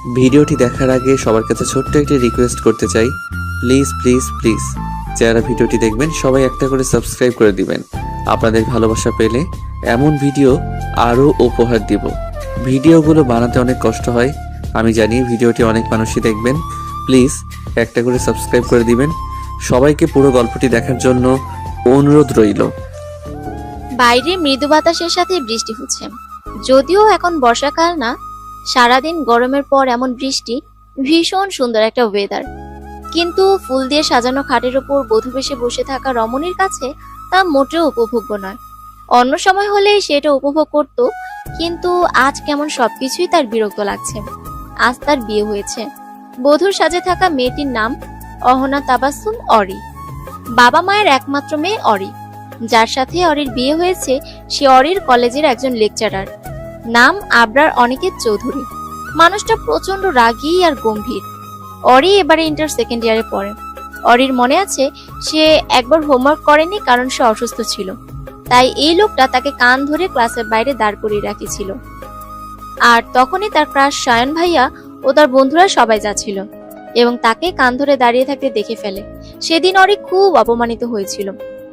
ভিডিওটি দেখার আগে সবার কাছে ছোট্ট একটি রিকোয়েস্ট করতে চাই, প্লিজ প্লিজ প্লিজ যারা ভিডিওটি দেখবেন সবাই একটা করে সাবস্ক্রাইব করে দিবেন। আপনাদের ভালোবাসা পেলে এমন ভিডিও আরও উপহার দিব। ভিডিওগুলো বানাতে অনেক কষ্ট হয়, আমি জানি। ভিডিওটি অনেক মানুষই দেখবেন, প্লিজ একটা করে সাবস্ক্রাইব করে দিবেন। সবাইকে পুরো গল্পটি দেখার জন্য অনুরোধ রইল। বাইরে মৃদু বাতাসের সাথে বৃষ্টি হচ্ছে। যদিও এখন বর্ষাকাল না, সারাদিন গরমের পর এমন বৃষ্টি ভীষণ সুন্দর একটা ওয়েদার। কিন্তু ফুল দিয়ে সাজানো খাটের ওপর বধূবেশে বসে থাকা রমণীর কাছে তা মোটেও উপভোগ্য নয়। অন্য সময় হলে সেটা উপভোগ করত, কিন্তু আজ কেমন সবকিছুই তার বিরক্ত লাগছে। আজ তার বিয়ে হয়েছে। বধূর সাজে থাকা মেয়েটির নাম অহনা তাবাসসুম অরি। বাবা মায়ের একমাত্র মেয়ে অরি। যার সাথে অরির বিয়ে হয়েছে সে অরির কলেজের একজন লেকচারার, নাম আবরার অনিকেত চৌধুরী। মানুষটা প্রচন্ড রাগী আর গম্ভীর। অরি এবারে ইন্টার সেকেন্ড ইয়ারে পড়ে। অরির মনে আছে সে একবার হোমওয়ার্ক করেনি কারণ সে অসুস্থ ছিল, তাই এই লোকটা তাকে কান ধরে ক্লাসের বাইরে দাঁড় করিয়ে রাখিছিল। আর তখনই তার ক্রাশ সায়ন ভাইয়া ও তার বন্ধুরা সবাই যাচ্ছিল এবং তাকে কান ধরে দাঁড়িয়ে থাকতে দেখে ফেলে। সেদিন অরি খুব অপমানিত হয়েছিল।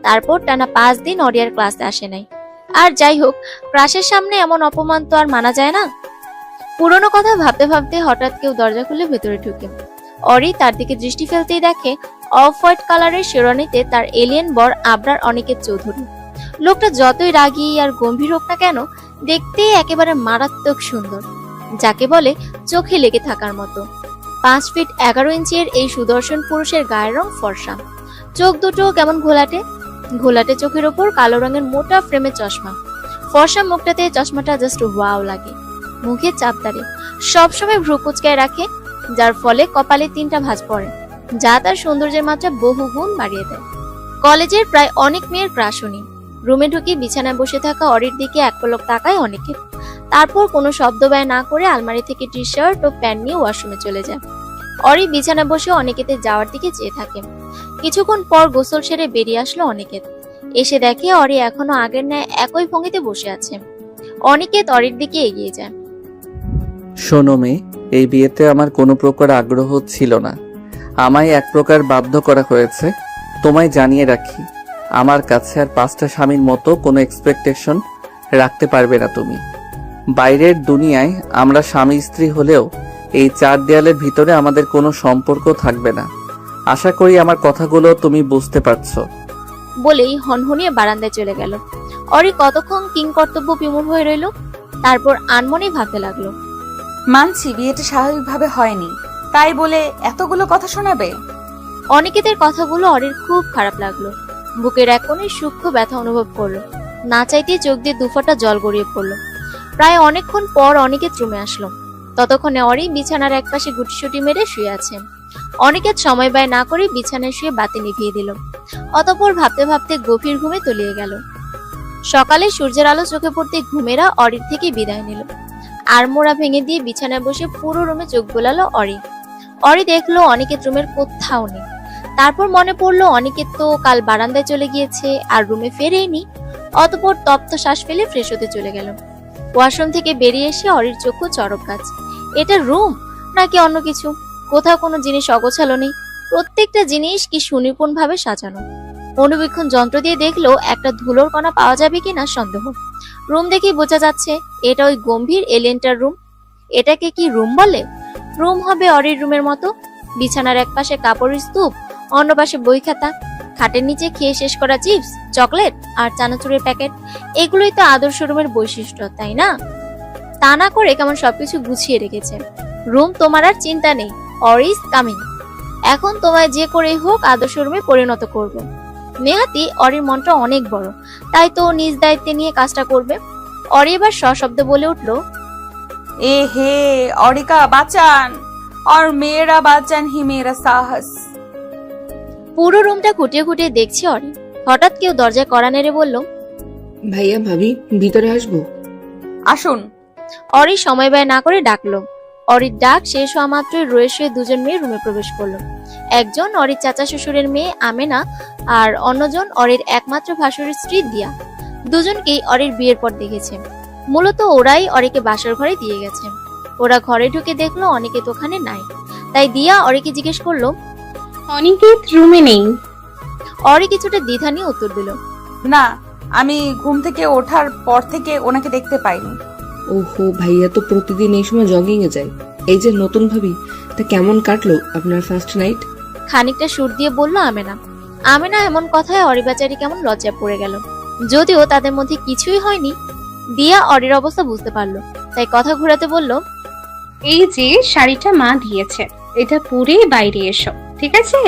তারপর টানা 5 দিন অরি আর ক্লাসে আসে নাই। আর যাই হোক, ক্রাশের সামনে এমন অপমান তো আর মানা যায় না। পুরনো কথা ভাবতে ভাবতে হঠাৎ কেউ দরজা খুলে ভেতরে ঢুকে। অরি তার দিকে দৃষ্টি ফেলতেই দেখে অফ হোয়াইট কালারের শেরওয়ানিতে তার এলিয়েন বর আবরার অনিকেত চৌধুরী। লোকটা যতই রাগী আর গম্ভীর হোক না কেন, দেখতে একেবারে মারাত্মক সুন্দর, যাকে বলে চোখে লেগে থাকার মতো। 5 ফিট 11 ইঞ্চের এই সুদর্শন পুরুষের গায়ের রং ফর্সা, চোখ দুটো কেমন ঘোলাটে ঘোলাটে চোখের ওপর কালো রঙের মোটা ফ্রেমের চশমা। ফর্সা মুখটাতে চশমাটা জাস্ট ওয়াও লাগে। মুখে চাপদারি, সবসময় ভ্রু কুচকায় রাখে, যার ফলে কপালে 3টা ভাঁজ পড়ে, যা তার সৌন্দর্যের মাত্রা বহু গুণ বাড়িয়ে দেয়। কলেজের প্রায় অনেক মেয়ের ক্রাশ উনি। রুমে ঢুকে বিছানায় বসে থাকা অরির দিকে এক পলক তাকায় অনেকে, তারপর কোনো শব্দ ব্যয় না করে আলমারি থেকে টি শার্ট ও প্যান্ট নিয়ে ওয়াশরুমে চলে যায়। অরি বিছানায় বসে অনিকেতের যাওয়ার দিকে চেয়ে থাকে। কিছুক্ষণ পর গোসল সেরে বেরিয়ে আসলো অনিকেত। এসে দেখে অরি এখনো আগের ন্যায় একই ভঙ্গিতে বসে আছে। অনিকেত অরির দিকে এগিয়ে যায়। শোনো মেয়ে, এই বিয়েতে আমার কোনো প্রকার আগ্রহ ছিল না, আমায় এক প্রকার বাধ্য করা হয়েছে। তোমায় জানিয়ে রাখি, আমার কাছে আর 5টা স্বামীর মতো কোনো এক্সপেকটেশন রাখতে পারবে না তুমি। বাইরের দুনিয়ায় আমরা স্বামী স্ত্রী হলেও এই 4 দেয়ালের ভিতরে আমাদের কোনো সম্পর্ক থাকবে না। আশা করি আমার কথাগুলো তুমি বুঝতে পারছো। বলেই হনহনিয়ে বারান্দায় চলে গেল। অরি কতক্ষণ কিংকর্তব্য বিমূঢ় হয়ে রইল, তারপর আনমনে ভাবতে লাগলো। মানছি বিয়েটা স্বাভাবিকভাবে হয়নি, তাই বলে এতগুলো কথা শোনাবে? অনিকেতের কথাগুলো অরির খুব খারাপ লাগলো। বুকের এক কোণে সূক্ষ্ম ব্যথা অনুভব করলো। না চাইতে চোখ দিয়ে দুফোঁটা জল গড়িয়ে পড়লো। প্রায় অনেকক্ষণ পর অনিকেত রুমে আসলো। ততক্ষণে অরি বিছানার একপাশে গুটিসুটি মেরে শুয়ে আছে। অনিকেত সময় ব্যয় না করে বিছানায় শুয়ে বাতি নিভিয়ে দিল। অতঃপর ভাবতে ভাবতে গভীর ঘুমে তলিয়ে গেল। সকালে সূর্যের আলো চোখে পড়তে ঘুমেরা অরির থেকে বিদায় নিল। আড়মোড়া ভেঙে দিয়ে বিছানায় বসে পুরো রুমে চোখ বোলালো অরি। অরি দেখলো অনিকেত রুমের কোথাও নেই। তারপর মনে পড়লো অনিকেত তো কাল বারান্দায় চলে গিয়েছে আর রুমে ফেরেনি। অতঃপর তপ্ত শ্বাস ফেলে ফ্রেশ হতে চলে গেল। ওয়াশরুম থেকে বেরিয়ে এসে অরির চক্ষু চড়ক গাছ। এটা রুম নাকি অন্য কিছু? কোথাও কোনো জিনিস অগোছালো নেই, প্রত্যেকটা জিনিস কি সুনিপুণ ভাবে সাজানো। অনুবীক্ষণ যন্ত্র দিয়ে দেখলো একটা ধুলোর কণা পাওয়া যাবে কিনা সন্দেহ। রুম দেখেই বোঝা যাচ্ছে এটা ওই গম্ভীর এলিয়েনটার রুম। এটাকে কি রুম বলে? রুম হবে অরির রুমের মতো। বিছানার এক পাশে কাপড়ের স্তূপ, অন্য পাশে বই খাতা, খাটের নিচে খেয়ে শেষ করা চিপস, চকলেট আর চানাচুরের প্যাকেট। এগুলোই তো আদর্শ রুমের বৈশিষ্ট্য, তাই না? তা না করে কেমন সবকিছু গুছিয়ে রেখেছে। রুম তোমার আর চিন্তা নেই, অরি ইজ কামিং। এখন তোমায় যে করেই হোক আদর্শ রুমে পরিণত করব। নেহাতি অরির মনটা অনেক বড়, তাই তো নিজ দায়িত্বে নিয়ে কাজটা করবে। অরি এবার সশব্দে বলে উঠলো, এ হে অরিকা বাঁচান, আর মেয়েরা বাঁচান হি মেয়েরা সাহস। পুরো রুমটা খুঁটিয়ে খুঁটিয়ে দেখছে অরি। হঠাৎ কেউ দরজায় কড়া নেড়ে বলল, ভাইয়া ভাবি ভিতরে আসবো? আসুন। অরি সময় ব্যয় না করে ডাকলো। অরির ডাক শেষ হওয়া মাত্রই রয়ে শুয়ে দুজন মেয়ে রুমে প্রবেশ করলো। একজন অরির চাচা শ্বশুরের মেয়ে আমেনা, আর অন্যজন অরির একমাত্র ভাসুরের স্ত্রী দিয়া। দুজনকেই অরির বিয়ের পর দেখেছে। মূলত ওরাই অরিকে বাসর ঘরে দিয়ে গেছে। ওরা ঘরে ঢুকে দেখলো অনিকেত ওখানে নাই। তাই দিয়া অরিকে জিজ্ঞেস করলো। অনিকেত রুমে নেই। অরি কিছুটা দ্বিধা নিয়ে উত্তর দিল। না, আমি ঘুম থেকে ওঠার পর থেকে ওনাকে দেখতে পাইনি। ওহো, ভাইয়া তো প্রতিদিন এই সময় জগিং এ যায়। এই যে নতুন ভাবি, তা কেমন কাটলো আপনার ফার্স্ট নাইট? খানিকটা সুর দিয়ে বলল আমেনা। আমেনা এমন কথায় অরি বেচারি কেমন লজ্জায় পড়ে গেল। যদিও তাদের মধ্যে কিছুই হয়নি, দিয়া অরির অবস্থা বুঝতে পারলো, তাই কথা ঘুরাতে বলল। এই যে শাড়িটা মা দিয়েছে, এটা পরে বাইরে এসো, ঠিক আছে?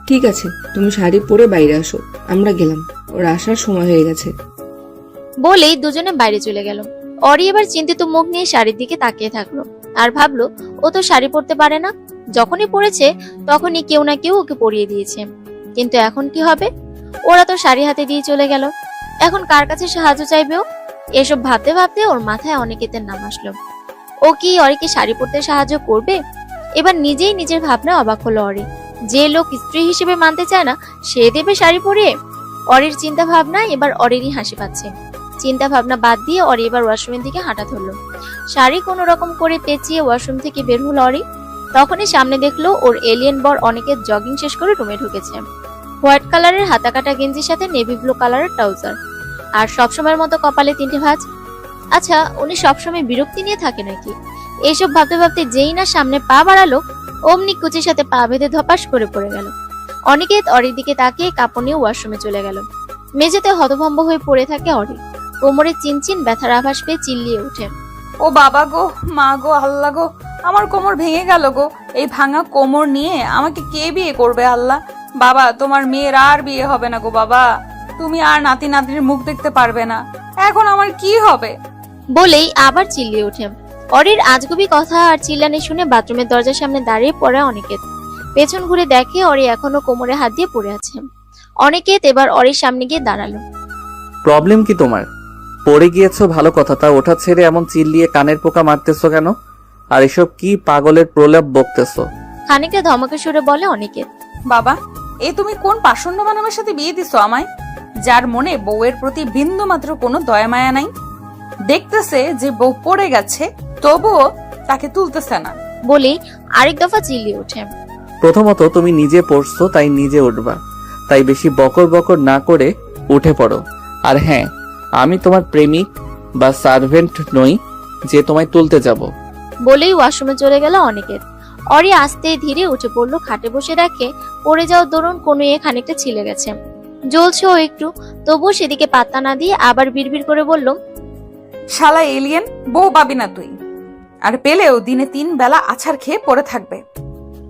ঠিক আছে, তুমি শাড়ি পরে বাইরে আসো, আমরা গেলাম, ওর আসার সময় হয়ে গেছে। বলেই দুজনে বাইরে চলে গেল। অরি এবার চিন্তিত মুখ নিয়ে শাড়ির দিকে তাকিয়ে থাকলো আর ভাবলো ও তো শাড়ি পরতে পারে না। যখনই পরেছে তখনই কেউ না কেউ ওকে পরিয়ে দিয়েছে, কিন্তু এখন কি হবে? ওরা তো শাড়ি হাতে দিয়ে চলে গেল, এখন কার কাছে সাহায্য চাইবেও? এসব ভাবতে ভাবতে ওর মাথায় অনিকেতের নাম আসলো। ও কি অরিকে শাড়ি পরতে সাহায্য করবে? এবার নিজেই নিজের ভাবনা অবাক হলো অরি। যে লোক স্ত্রী হিসেবে মানতে চায় না, সে দেবে শাড়ি পরিয়ে? অরির চিন্তা ভাবনা এবার অরিরই হাসি পাচ্ছে। চিন্তা ভাবনা বাদ দিয়ে অরি এবার ওয়াশরুমের দিকে হাঁটা ধরলো। শাড়ি কোনো রকম করে পেঁচিয়ে ওয়াশরুম থেকে বের হলো অরি। তখনই সামনে দেখলো ওর এলিয়েন বর অনিকেত জগিং শেষ করে রুমে ঢুকেছে। হোয়াইট কালারের হাতা কাটা গেঞ্জির সাথে নেভি ব্লু কালারের ট্রাউজার, আর সবসময়ের মতো কপালে 3টে ভাঁজ। আচ্ছা, উনি সবসময় বিরক্তি নিয়ে থাকে নাকি? এইসব ভাবতে ভাবতে যেই না সামনে পা বাড়ালো, অমনি কুচির সাথে পা বেঁধে ধপাস করে পড়ে গেল। অনিকেত অরির দিকে তাকিয়ে কাপড় নিয়ে ওয়াশরুমে চলে গেল। মেঝেতে হতভম্ব হয়ে পড়ে থাকে অরি। কোমরে চিনচিন ব্যথার আভাস পেয়ে চিল্লিয়ে ওঠে। ও বাবা গো, মা গো, আল্লাহ গো, আমার কোমর ভেঙে গেল গো। এই ভাঙা কোমর নিয়ে আমাকে কে বিয়ে করবে আল্লাহ? বাবা, তোমার মেয়ের আর বিয়ে হবে না গো বাবা। তুমি আর নাতি নাতনির মুখ দেখতে পারবে না। এখন আমার কি হবে? বলেই আবার চিল্লিয়ে ওঠে। অরির আজগুবি কথা আর চিল্লানি শুনে বাথরুমের দরজার সামনে দাঁড়িয়ে পড়ে অনিকেত। পেছন ঘুরে দেখে অরি এখনো কোমরে হাত দিয়ে পড়ে আছে। অনিকেত এবার অরির সামনে গিয়ে দাঁড়ালো। প্রবলেম কি তোমার? পড়ে গিয়েছো ভালো কথা, তা ওঠা ছেড়ে এমন চিল্লিয়ে কানের পোকা মারতেছো কেন? আর এসব কি পাগলের প্রলাপ বকতেছো? খানিকটা ধমকে সুরে বলে অনিকেত। বাবা, এ তুমি কোন পাষণ্ড মানবের সাথে বিয়ে দিছো আমায়, যার মনে বউয়ের প্রতি বিন্দু মাত্র কোনো দয়া মায়া নাই? দেখতেছে যে বউ পড়ে গেছে, তবুও তাকে তুলতেছে না। বলেই আরেক দফা চিল্লিয়ে ওঠে। প্রথমত তুমি নিজে পড়ছো, তাই নিজে উঠবা, তাই বেশি বকর বকর না করে উঠে পড়ো। আর হ্যাঁ, আমি তোমার প্রেমিক বা সার্ভেন্ট নই যে তোমায় তুলতে যাব। বলেই ওয়াশরুমে চলে গেল অনিকেত। অরি আস্তে ধীরে উঠে পড়লো। খাটে বসে দেখে পড়ে যাওয়ার দরুন কোনো খানিকটা ছিলে গেছে, জ্বলছে ও একটু, তবুও সেদিকে পাত্তা না দিয়ে আবার বিড়বিড় করে বলল। শালা এলিয়েন, বউ পাবি না তুই, আর পেলেও দিনে 3 বেলা আছাড় খেয়ে পড়ে থাকবে।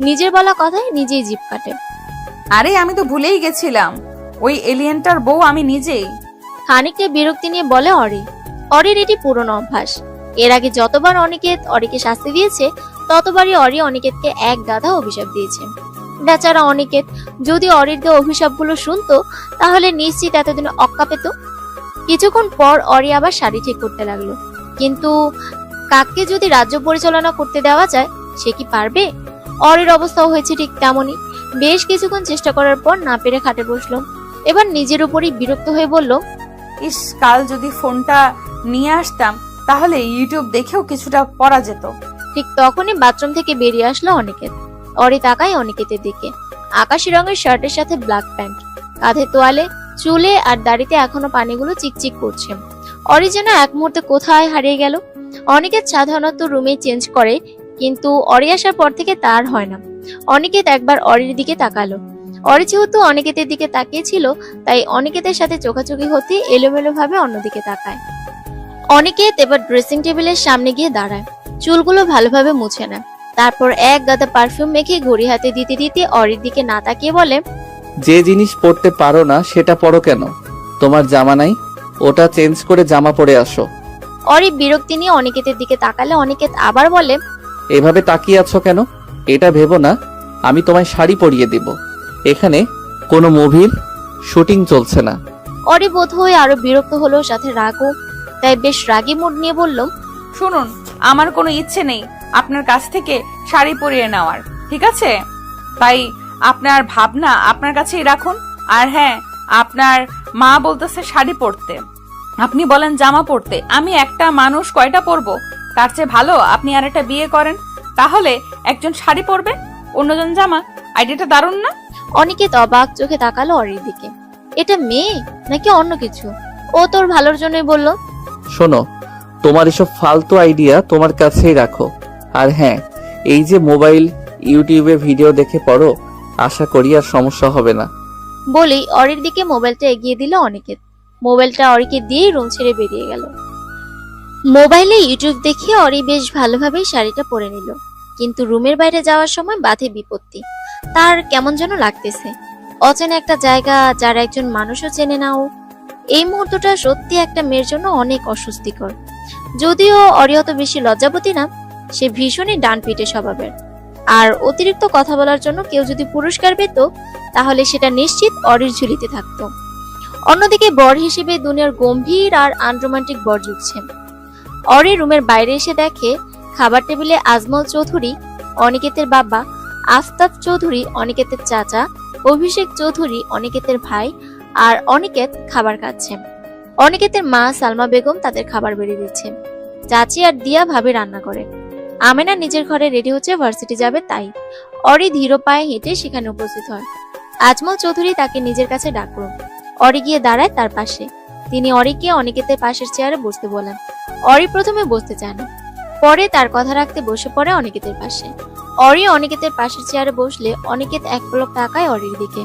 নিজের বলা কথায় নিজেই জিভ কাটে। আরে আমি তো ভুলেই গেছিলাম, ওই এলিয়েনটার বউ আমি নিজেই। খানিকটা বিরক্তি নিয়ে বলে অরি। অরির এটি পুরনো অভ্যাস। এর আগে যতবার অনিকেত অরিকে শাস্তি দিয়েছে, ততবারই অরি অনিকেতকে এক গাধা অভিশাপ দিয়েছে। বেচারা অনিকেত যদি অরির দেওয়া অভিশাপগুলো শুনতো, তাহলে নিশ্চিত এতদিন অক্কা পেত। কিছুক্ষণ পর অরি আবার শাড়ি ঠিক করতে লাগলো। কিন্তু কাককে যদি রাজ্য পরিচালনা করতে দেওয়া যায়, সে কি পারবে? অরির অবস্থাও হয়েছে ঠিক তেমনই। বেশ কিছুক্ষণ চেষ্টা করার পর না পেরে খাটে বসলো। এবার নিজের উপরই বিরক্ত হয়ে বলল। ইস, কাল যদি ফোনটা নিয়ে আসতাম, তাহলে ইউটিউব দেখেও কিছুটা পড়া যেত। ঠিক তখনই বাথরুম থেকে বেরিয়ে আসলো অনিকেত। অরি তাকায় অনিকেতের দিকে। আকাশি রঙের শার্টের সাথে ব্ল্যাক প্যান্ট, কাঁধে তোয়ালে, চুলে আর দাড়িতে এখনো পানিগুলো চিকচিক করছে। অরি যেন এক মুহূর্তে কোথায় হারিয়ে গেল। অনিকেত সাধারণত রুমে চেঞ্জ করে, কিন্তু অরি আসার পর থেকে তার হয় না। অনিকেত একবার অরির দিকে তাকালো। অরি যেহেতু অনিকেতের দিকে তাকিয়েছিল, তাই অনিকেতের সাথে চোখাচোখি হতে এলোমেলো ভাবে অন্যদিকে তাকায়। অনিকেত এবার ড্রেসিং টেবিলের সামনে গিয়ে দাঁড়ায়, চুলগুলো ভালোভাবে মুছে নেয়। তারপর এক গাদা পারফিউম মেখে ঘড়ি হাতে দিতে দিতে অরির দিকে না তাকিয়ে বলে। যে জিনিস পরতে পারো না সেটা পরো কেন? তোমার জামা নাই, ওটা চেঞ্জ করে জামা পরে আসো। অরি বিরক্তি নিয়ে অনিকেতের দিকে তাকালে অনিকেত আবার বলে। এভাবে তাকিয়ে আছো কেন? এটা ভেবো না আমি তোমায় শাড়ি পরিয়ে দিব। এখানে কোনো মুভির শুটিং চলছে না। অরি বোধ হয়ে আরো বিরক্ত হলো, সাথে রাগও। তাই বেশ রাগী মুড নিয়ে বলল। শুনুন, আমার কোনো ইচ্ছে নেই আপনার কাছ থেকে শাড়ি পরিয়ে নেওয়ার, ঠিক আছে? তাই আপনার ভাবনা আপনার কাছেই রাখুন। আর হ্যাঁ, আপনার মা বলতেছে শাড়ি পরতে, আপনি বলেন জামা পরতে। আমি একটা মানুষ কয়টা পরবো? তার চেয়ে ভালো আপনি আর একটা বিয়ে করেন, তাহলে একজন শাড়ি পরবে, অন্যজন জামা। আইডিয়াটা দারুণ না? অনিকেত অবাক চোখে তাকালো অরির দিকে। এটা মেয়ে নাকি অন্য কিছু? ও তোর ভালোর জন্যই বললো। শোনো, তোমার এসব ফালতু আইডিয়া তোমার কাছেই রাখো। আর হ্যাঁ, এই যে মোবাইল ইউটিউবে ভিডিও দেখে পড়ো, আশা করি আর সমস্যা হবে না। বলেই অরির দিকে মোবাইলটা এগিয়ে দিল অনিকেত। মোবাইলটা অরিকে দিয়েই রুম ছেড়ে বেরিয়ে গেল। মোবাইলে ইউটিউব দেখে অরি বেশ ভালোভাবেই শাড়িটা পরে নিল, কিন্তু রুমের বাইরে যাওয়ার সময় বাধে বিপত্তি। তার কেমন যেন লাগতেছে, অচেনা একটা জায়গা, যার একজন মানুষও চেনে না ও। এই মুহূর্তটা সত্যি একটা মেয়ের জন্য অনেক অস্বস্তিকর। যদিও অরি অত বেশি লজ্জাবতী না, সে ভীষণই ডানপিটে স্বভাবের। আর অতিরিক্ত কথা বলার জন্য কেউ যদি পুরস্কার পেত, তাহলে সেটা নিশ্চিত অরির ঝুলিতে থাকতো। অন্যদিকে বর হিসেবে দুনিয়ার গম্ভীর আর আনরোমান্টিক বর জুটছে। অরি রুমের বাইরে এসে দেখে খাবার টেবিলে আজমল চৌধুরী, অনিকেতের বাবা, আফতাব চৌধুরী, অনিকেতের চাচা, অভিষেক চৌধুরী, অনিকেতের ভাই আর অনিকেত খাবার খাচ্ছে। অনিকেতের মা সালমা বেগম তাদের খাবার বেড়ে দিচ্ছে। চাচি আর দিয়া ভাবে রান্না করে। আমেনা নিজের ঘরে রেডি হচ্ছে, ভার্সিটি যাবে তাই। অরি ধীর পায়ে হেঁটে সেখানে উপস্থিত হয়। আজমল চৌধুরী তাকে নিজের কাছে ডাকলো। অরি গিয়ে দাঁড়ায় তার পাশে। তিনি অরিকে অনিকেতের পাশের চেয়ারে বসতে বলেন। অরি প্রথমে বসতে চায় না, পরে তার কথা রাখতে বসে পড়ে অনিকেতের পাশে। অরি অনিকেতের পাশের চেয়ারে বসলে অনিকেত এক পলক তাকায় অরির দিকে।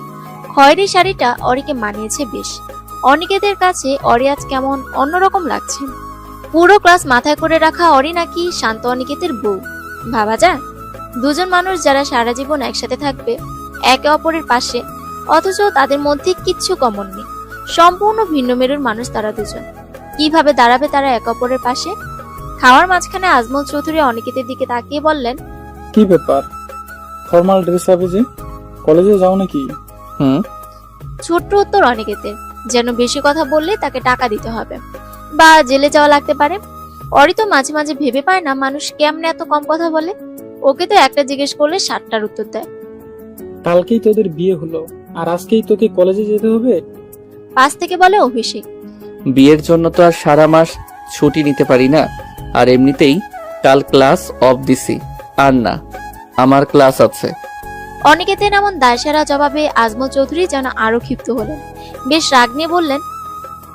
খয়েরি শাড়িটা অরিকে মানিয়েছে বেশ। অনিকেতের কাছে অরি আজ কেমন অন্যরকম লাগছে। পুরো ক্লাস মাথায় করে রাখা অরি নাকি শান্ত অনিকেতের বউ। ভাবা যায়, দুজন মানুষ যারা সারা জীবন একসাথে থাকবে একে অপরের পাশে, অথচ তাদের মধ্যে কিচ্ছু কমন নেই। সম্পূর্ণ ভিন্ন মেরুর মানুষ তারা দুজন। কিভাবে দাঁড়াবে তারা একে অপরের পাশে? খাওয়ার মাঝখানে আজমল চৌধুরী অনিকেতের দিকে তাকিয়ে বললেন, কি ব্যাপার, ফর্মাল ড্রেস হবে যে, কলেজে যাও নাকি? হুম। ছোট্ট উত্তর অনিকেতের, যেন বেশি কথা বললে তাকে টাকা দিতে হবে বা জেলে যাওয়া লাগতে পারে। অরি তো মাঝে মাঝে ভেবে পায় না মানুষ কেমনে এত কম কথা বলে। ওকে তো একটা জিজ্ঞেস করলে 7টার উত্তর দেয়। কালকেই তোদের বিয়ে হলো আর আজকেই তোকে কলেজে যেতে হবে? পাশ থেকে বলে অভিষেক। বিয়ের জন্য তো আর সারা মাস ছুটি নিতে পারি না। আর এমনিতেই কাল ক্লাস অফ দিছি। আর না, আমার ক্লাস আছে। অনিকেতের এমন দায়সারা জবাবে আজমল চৌধুরী যেন আরো ক্ষিপ্ত হলেন। বেশ রাগ নিয়ে বললেন,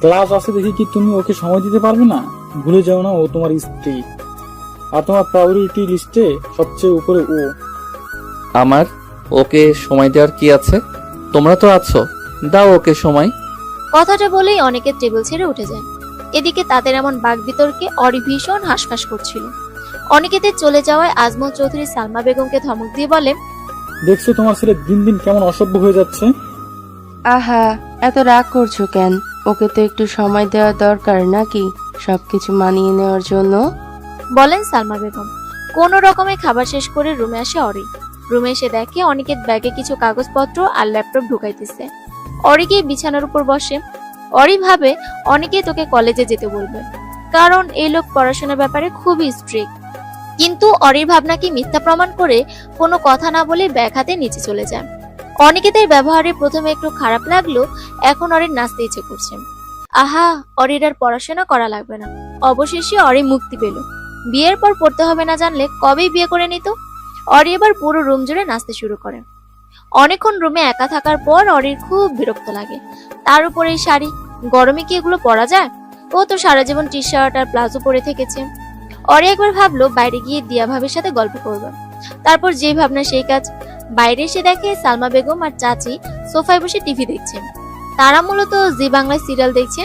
ক্লাস আছে দেখি কি তুমি ওকে সময় দিতে পারবে না? ভুলে যাও না ও তোমার স্ত্রী, আর তোমার প্রায়োরিটি লিস্টে সবচেয়ে উপরে ও। আমার ওকে সময় দেওয়ার কি আছে? তোমরা তো আছো, দাও ওকে সময়। কথাটা বলেই অনেকের টেবিল ছেড়ে উঠে যায়। এদিকে তাদের এমন বাক বিতর্কে অরি ভীষণ হাসফাস করছিল। অনিকেতের চলে যাওয়ায় আজমল চৌধুরী সালমা বেগমকে ধমক দিয়ে বলে, দেখছো তোমার ছেলে দিন দিন কেমন অসভ্য হয়ে যাচ্ছে। আহা, এত রাগ করছো কেন? ওকে তো একটু সময় দেওয়া দরকার নাকি সবকিছু মানিয়ে নেওয়ার জন্য? বলেন সালমা বেগম। কোন রকমে খাবার শেষ করে রুমে আসে অরি। রুমে এসে দেখে অনিকেত ব্যাগে কিছু কাগজপত্র আর ল্যাপটপ ঢুকাইতেছে। অরি গিয়ে বিছানার উপর বসে। অরি ভাবে অনিকেত ওকে কলেজে যেতে বলবে, কারণ এই লোক পড়াশোনার ব্যাপারে খুবই স্ট্রিক্ট। কিন্তু অরির ভাবনাকে মিথ্যা প্রমাণ করে কোনো কথা না বলে ব্যাগ হাতে নিচে চলে যায়। অনিকেতের ব্যবহারে প্রথমে একটু খারাপ লাগলো, এখন অরির নাচতে ইচ্ছে করছে। আহা, অরির আর পড়াশোনা করা লাগবে না। অবশেষে অরি মুক্তি পেল। বিয়ের পর পড়তে হবে না জানলে কবেই বিয়ে করে নিত। অরি এবার পুরো রুম জুড়ে নাচতে শুরু করে। অনেকক্ষণ রুমে একা থাকার পর অরির খুব বিরক্ত লাগে। তার উপর এই শাড়ি, গরমে কি এগুলো পরা যায়? ও তো সারা জীবন টি শার্ট আর প্লাজো পরে থেকেছে। অরি একবার ভাবলো বাইরে গিয়ে দিয়া ভাবির সাথে গল্প করবে। তারপর যে ভাবনা সেই কাজ। বাইরে এসে দেখে সালমা বেগম আর চাচি সোফায় বসে টিভি দেখছেন। তারা মূলত জি বাংলায় সিরিয়াল দেখছে।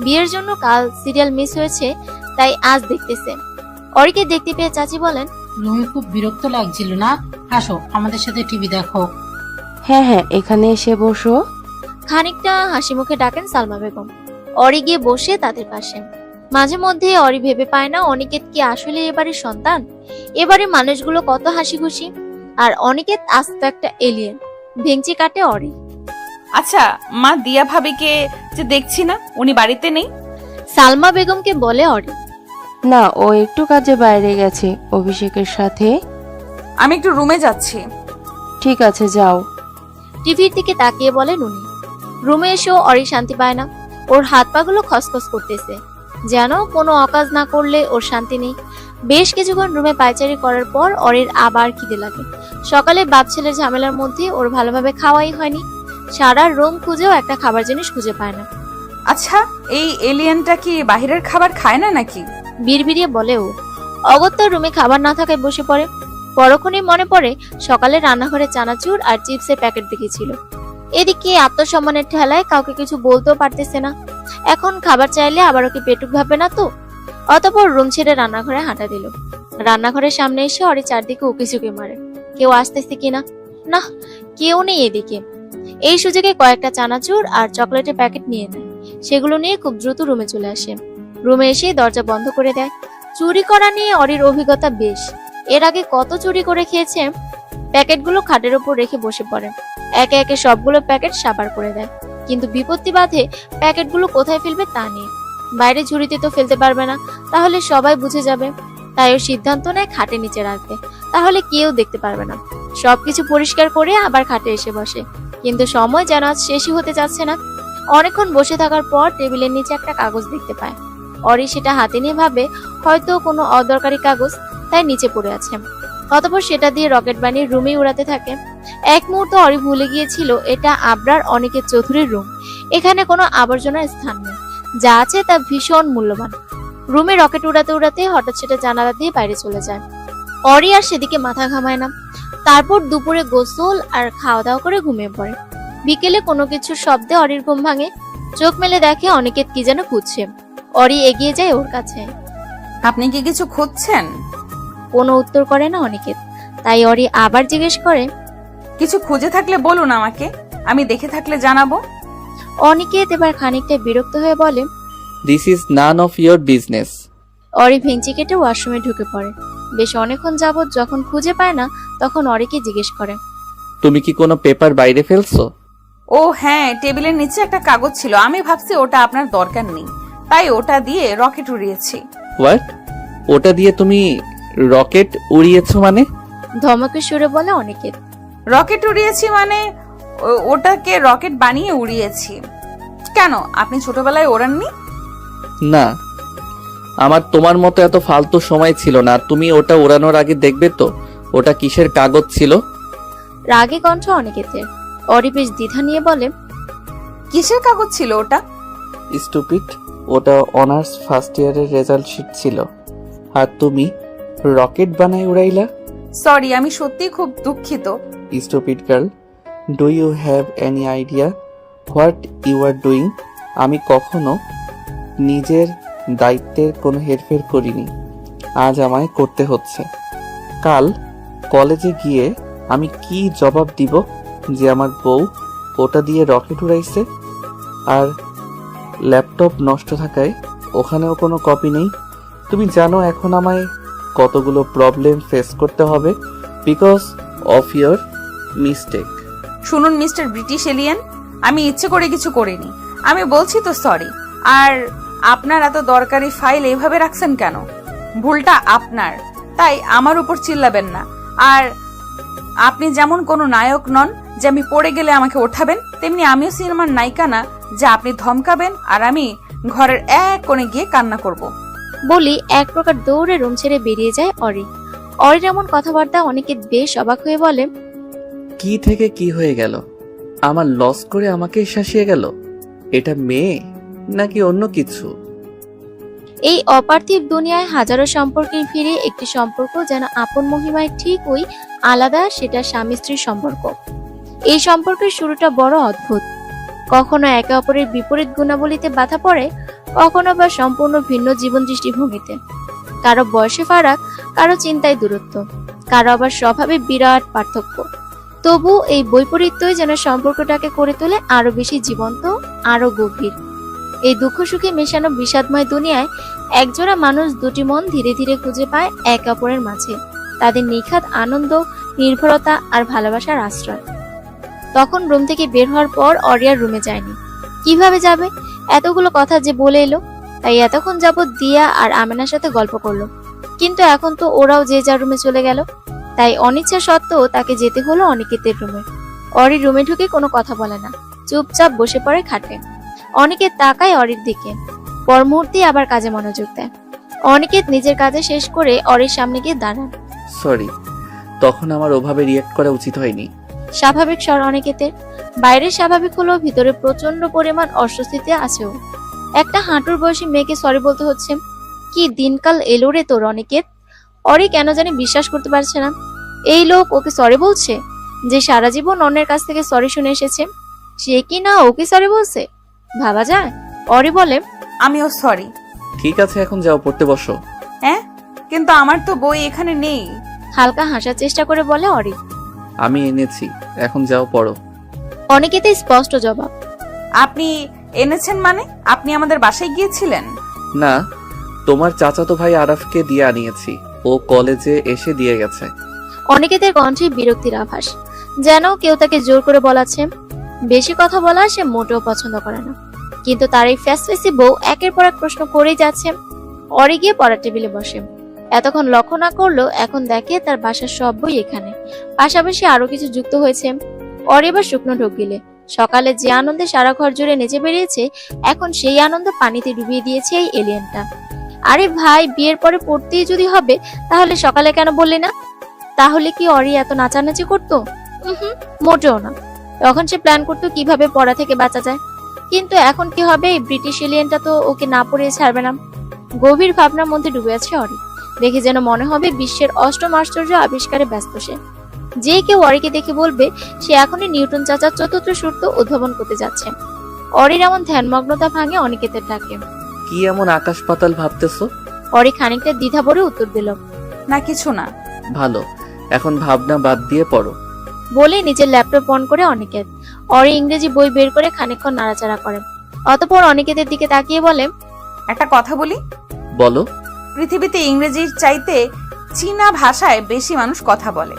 বিয়ের জন্য কাল সিরিয়াল মিস হয়েছে, তাই আজ দেখতেছে। অরিকে দেখতে পেয়ে চাচি বলেন, রুমে খুব বিরক্ত লাগছিল না? আসো আমাদের সাথে টিভি দেখো। হ্যাঁ হ্যাঁ, এখানে এসে বসো। খানিকটা হাসি মুখে ডাকেন সালমা বেগম। অরি গিয়ে বসে তাদের পাশে। মাঝে মধ্যে অরি ভেবে পায় না অনিকেত কি আসলে এবারে সন্তান। এবারে মানুষগুলো কত হাসি খুশি, আর অনিকেত আস্ত একটা এলিয়েন। ভেঙচি কাটে অরি। আচ্ছা মা, দিয়া ভাবিকে যে দেখছি না, উনি বাড়িতে নেই? সালমা বেগমকে বলে অরি। না, ও একটু কাজে বাইরে গেছে অভিষেকের সাথে। আমি একটু রুমে যাচ্ছি। ঠিক আছে, যাও। টিভির দিকে তাকিয়ে বলেন উনি। রুমে এসেও অরি শান্তি পায় না। ওর হাত পা গুলো খসখস করতেছে, যেন কোনো অকাজ না করলে ওর শান্তি নেই। বেশ কিছুক্ষণ রুমে পায়চারি করার পর অরির আবার খিদে লাগে। সকালে বাপ ছেলের ঝামেলার মধ্যে ওর ভালোভাবে খাওয়াই হয়নি। সারা রুম খুঁজেও একটা খাবার জিনিস খুঁজে পায় না। আচ্ছা, এই এলিয়েনটা কি বাহিরের খাবার খায় না নাকি? বিড়বিড়িয়ে বলে ও। অগত্যা রুমে খাবার না থাকায় বসে পড়ে। পরক্ষণেই মনে পড়ে সকালে রান্নাঘরে চানাচুর আর চিপসের প্যাকেট দেখেছিল। এদিকে আত্মসম্মানের ঠেলায় কাউকে কিছু বলতেও পারতেছে না। এখন খাবার চাইলে আবার ওকে পেটুক ভাববে না তো। অতঃপর রুম ছেড়ে রান্নাঘরে হাঁটা দিল। রান্নাঘরের সামনে এসে অরি চারদিকে উকিঝুঁকি মারে, কেউ আসতেছে কিনা। না, কেউ নেই এদিকে। এই সুযোগে কয়েকটা চানাচুর আর চকলেটের প্যাকেট নিয়ে নেয়। সেগুলো নিয়ে খুব দ্রুত রুমে চলে আসে। রুমে এসে দরজা বন্ধ করে দেয়। চুরি করা নিয়ে অরির অভিজ্ঞতা বেশ। এর আগে কত চুরি করে খেয়েছে। প্যাকেটগুলো খাটের উপর রেখে বসে পড়ে। একে একে সবগুলো প্যাকেট সাবার করে দেয়। কিন্তু বিপত্তি বাধে প্যাকেটগুলো কোথায় ফেলবে তা নিয়ে। বাইরে ঝুড়িতে তো ফেলতে পারবে না, তাহলে সবাই বুঝে যাবে। তাই ও সিদ্ধান্ত নেয় খাটের নিচে রাখবে, তাহলে কেউ দেখতে পারবে না। সবকিছু পরিষ্কার করে আবার খাটে এসে বসে। কিন্তু সময় যেন আজ শেষই হতে যাচ্ছে না। অনেকক্ষণ বসে থাকার পর টেবিলের নিচে একটা কাগজ দেখতে পায়। অরি সেটা হাতে নিয়ে ভাবে হয়তো কোনো অদরকারি কাগজ, তাই নিচে পড়ে আছে। অতঃপর সেটা দিয়ে রকেট বানিয়ে রুমে উড়াতে থাকে। এক মুহূর্ত অরি ভুলে গিয়েছিল এটা আবরার অনিকেত চৌধুরীর রুম। এখানে কোনো আবর্জনার স্থান নেই, যা আছে তা ভীষণ মূল্যবান। রুমে রকেট উড়াতে উড়াতে হঠাৎ সেটা জানালা দিয়ে বাইরে চলে যায়। অরি আর সেদিকে মাথা ঘামায় না। তারপর দুপুরে গোসল আর খাওয়া দাওয়া করে ঘুমিয়ে পড়ে। বিকেলে কোনো কিছুর শব্দে অরির ঘুম ভাঙে। চোখ মেলে দেখে অনিকেত কি যেন খুঁজছে। অরি এগিয়ে যায় ওর কাছে। আপনি কি কিছু খুঁজছেন? কোনো উত্তর করে না অনিকেত। তাই অরি আবার জিজ্ঞেস করে, কিছু খুঁজে থাকলে বলুন আমাকে, আমি দেখে থাকলে জানাবো। অনিকেত এবার খানিকটা বিরক্ত হয়ে বলে, this is none of your business. Ori ভেঙচি কেটে ওয়াশরুমে ঢুকে পড়ে। বেশ অনেকক্ষণ যাবৎ যখন খুঁজে পায় না, তখন অরিকে জিজ্ঞেস করে, তুমি কি কোনো পেপার বাইরে ফেলছো? ও হ্যাঁ, টেবিলের নিচে একটা কাগজ ছিল, আমি ভাবছি ওটা আপনার দরকার নেই, তাই ওটা দিয়ে রকেট উড়িয়েছি। হোয়াট? ওটা দিয়ে তুমি রকেট উড়িয়েছো মানে? ধমকের সুরে বলে অনিকেত। রকেট উড়িয়েছি মানে ওটাকে রকেট বানিয়ে উড়িয়েছি। কেন, আপনি ছোটবেলায় ওড়াননি? না, আমার তোমার মতো এত ফালতু সময় ছিল না। তুমি ওটা ওড়ানোর আগে দেখবে তো ওটা কিসের কাগজ ছিল। রাগে কণ্ঠ অনিকেতের। অরি বেশ দ্বিধা নিয়ে বলে, কিসের কাগজ ছিল ওটা? স্টুপিড, ওটা অনার্স ফার্স্ট ইয়ারের রেজাল্ট শিট ছিল। আর তুমি রকেট বানাই উড়াইলা। সরি, আমি সত্যি খুব দুঃখিত। Stupid girl, do you have any idea what you are doing? আমি কখনো নিজের দায়িত্বের কোনো হেরফের করিনি, আজ আমায় করতে হচ্ছে। কাল কলেজে গিয়ে আমি কি জবাব দিব যে আমার বউ ওটা দিয়ে রকেট উড়াইছে? আর ল্যাপটপ নষ্ট থাকায় ওখানেও কোনো কপি নেই। তুমি জানো এখন আমায় কতগুলো প্রবলেম ফেস করতে হবে বিকজ অফ ইয়োর মিস্টেক। শুনুন মিস্টার ব্রিটিশ এলিয়েন, আমি ইচ্ছে করে কিছু করিনি, আমি বলছি তো সরি। আর আপনার এত দরকারি ফাইল এইভাবে রাখছেন কেন? ভুলটা আপনার, তাই আমার উপর চিল্লাবেন না। আর আপনি যেমন কোনো নায়ক নন যে আমি পড়ে গেলে আমাকে ওঠাবেন, তেমনি আমিও সিনেমার নায়িকা না যে আপনি ধমকাবেন আর আমি ঘরের এক কোণে গিয়ে কান্না করব। বলি এক প্রকার দৌড়ে রুম ছেড়ে বেরিয়ে যায় অরি। অরির এমন কথাবার্তা অনিকেত বেশ অবাক হয়ে বলে, কি থেকে কি হয়ে গেল? আমার লস করে আমাকে শাসিয়ে গেল। এটা মেয়ে নাকি অন্য কিছু? এই অপার্থিব দুনিয়ায় হাজারো সম্পর্কের ভিড়ে একটি সম্পর্ক যেন আপন মহিমায় ঠিক ওই আলাদা, সেটা স্বামী স্ত্রীর সম্পর্ক। এই সম্পর্কের শুরুটা বড় অদ্ভুত। কখনো একে অপরের বিপরীত গুণাবলীতে বাধা পড়ে, কখনো বা সম্পূর্ণ ভিন্ন জীবন দৃষ্টিভঙ্গিতে। কারো বয়সে ফারাক, কারো চিন্তায় দূরত্ব, কারো আবার স্বভাবে বিরাট পার্থক্য। তবু এই বৈপরীত্যই যেন সম্পর্কটাকে করে তোলে আরো বেশি জীবন্ত, আরো গভীর। এই দুঃখ সুখে মেশানো বিষাদময় দুনিয়ায় একজোড়া মানুষ, দুটি মন ধীরে ধীরে খুঁজে পায় একে অপরের মাঝে তাদের নিখাত আনন্দ, নির্ভরতা আর ভালোবাসার আশ্রয়। তখন রুম থেকে বের হওয়ার পর অরিয়ার রুমে যায়নি। কিভাবে যাবে? এতগুলো কথা যে বলে এলো। তাই এতক্ষণ যাবৎ দিয়া আর আমেনার সাথে গল্প করলো, কিন্তু এখন তো ওরাও যে যার রুমে চলে গেল। তাই অনিচ্ছা সত্ত্বেও তাকে যেতে হলো অনিকেতের রুমে। অরি রুমে ঢুকে কোনো কথা বলে না, চুপচাপ বসে পড়ে খাটে। অনিকেত তাকায় অরির দিকে, পর মুহূর্তে আবার কাজে মনোযোগ দেয়। অনিকেত নিজের কাজে শেষ করে অরির সামনে গিয়ে দাঁড়ান। সরি, তখন আমার ওভাবে রিয়েক্ট করা উচিত হয়নি। স্বাভাবিক স্বর অনিকেতের। বাইরে স্বাভাবিক হলেও ভিতরে প্রচন্ড পরিমাণ অস্বস্তিতে আছে ও। একটা হাঁটুর বয়সী মেয়েকে সরি বলতে হচ্ছে। কি দিনকাল এলো রে তোর অনিকেত। অরি কেন জানি বিশ্বাস করতে পারছে না এই লোক ওকে সরি বলছে, যে সারা জীবন অন্যের কাছ থেকে সরি শুনে এসেছে সে কি না ওকে সরি বলছে। ভাবা যায়। অরি বলে, আমিও সরি। ঠিক আছে, এখন যাও, পড়তে বসো। হ্যাঁ, কিন্তু আমার তো বই এখানে নেই। হালকা হাসার চেষ্টা করে বলে অরি। আমি এনেছি, এখন যাও পড়ো। অনিকেতে স্পষ্ট জবাব। আপনি এনেছেন মানে? আপনি আমাদের বাসায় গিয়েছিলেন? না, তোমার চাচাতো ভাই আরাফকে দিয়ে আনিয়েছি, ও কলেজে এসে দিয়ে গেছে। অনিকেতের কণ্ঠে বিরক্তির আভাস, যেন কেউ তাকে জোর করে বলাচ্ছে। বেশি কথা বলা সে মোটেও পছন্দ করে না, কিন্তু তার এই ফ্যাসফেসি বউ একের পর এক প্রশ্ন করেই যাচ্ছে। অরি গিয়ে পড়ার টেবিলে বসে। এতক্ষণ লক্ষ্য না করলেও এখন দেখে তার বাসার সব বই এখানে, পাশাপাশি আরো কিছু যুক্ত হয়েছে। অরি এবার শুকনো ঢোক গিলে। সকালে যে আনন্দে সারা ঘর জুড়ে নেচে বেরিয়েছে, এখন সেই আনন্দ পানিতে ডুবিয়ে দিয়েছে এই এলিয়েনটা। আরে ভাই, বিয়ের পরে পড়তেই যদি হবে তাহলে সকালে কেন বললি না? তাহলে কি অরি এত নাচানাচি করতো? মোটেও না। তখন সে প্ল্যান করতো কিভাবে পড়া থেকে বাঁচা যায়। কিন্তু এখন কি হবে, এই ব্রিটিশ এলিয়েনটা তো ওকে না পড়িয়ে ছাড়বে না। গভীর ভাবনার মধ্যে ডুবে আছে অরি। দেখে যেন মনে হবে বিশ্বের অষ্টম আশ্চর্য আবিষ্কারে ব্যস্ত সে। যে কেউ অরিকে দেখে বলবে সে এখনই নিউটন চাচার চতুর্থ সূত্র উদ্ভাবন করতে যাচ্ছে। অরির এমন ধ্যানমগ্নতা ভাঙে অনিকেতের ডাকে। কি এমন আকাশ পাতাল ভাবতেছো? অরি খানিকটা দ্বিধা ভরে উত্তর দিল, না কিছু না। ভালো, এখন ভাবনা বাদ দিয়ে পড়ো। বলে নিজের ল্যাপটপ অন করে অনিকেত। অরি ইংরেজি বই বের করে খানিকক্ষণ নাড়াচাড়া করে, অতঃপর অনিকেতের দিকে তাকিয়ে বলে, একটা কথা বলি। বলো। পৃথিবীতে ইংরেজির চাইতে চীনা ভাষায় বেশি মানুষ কথা বলে,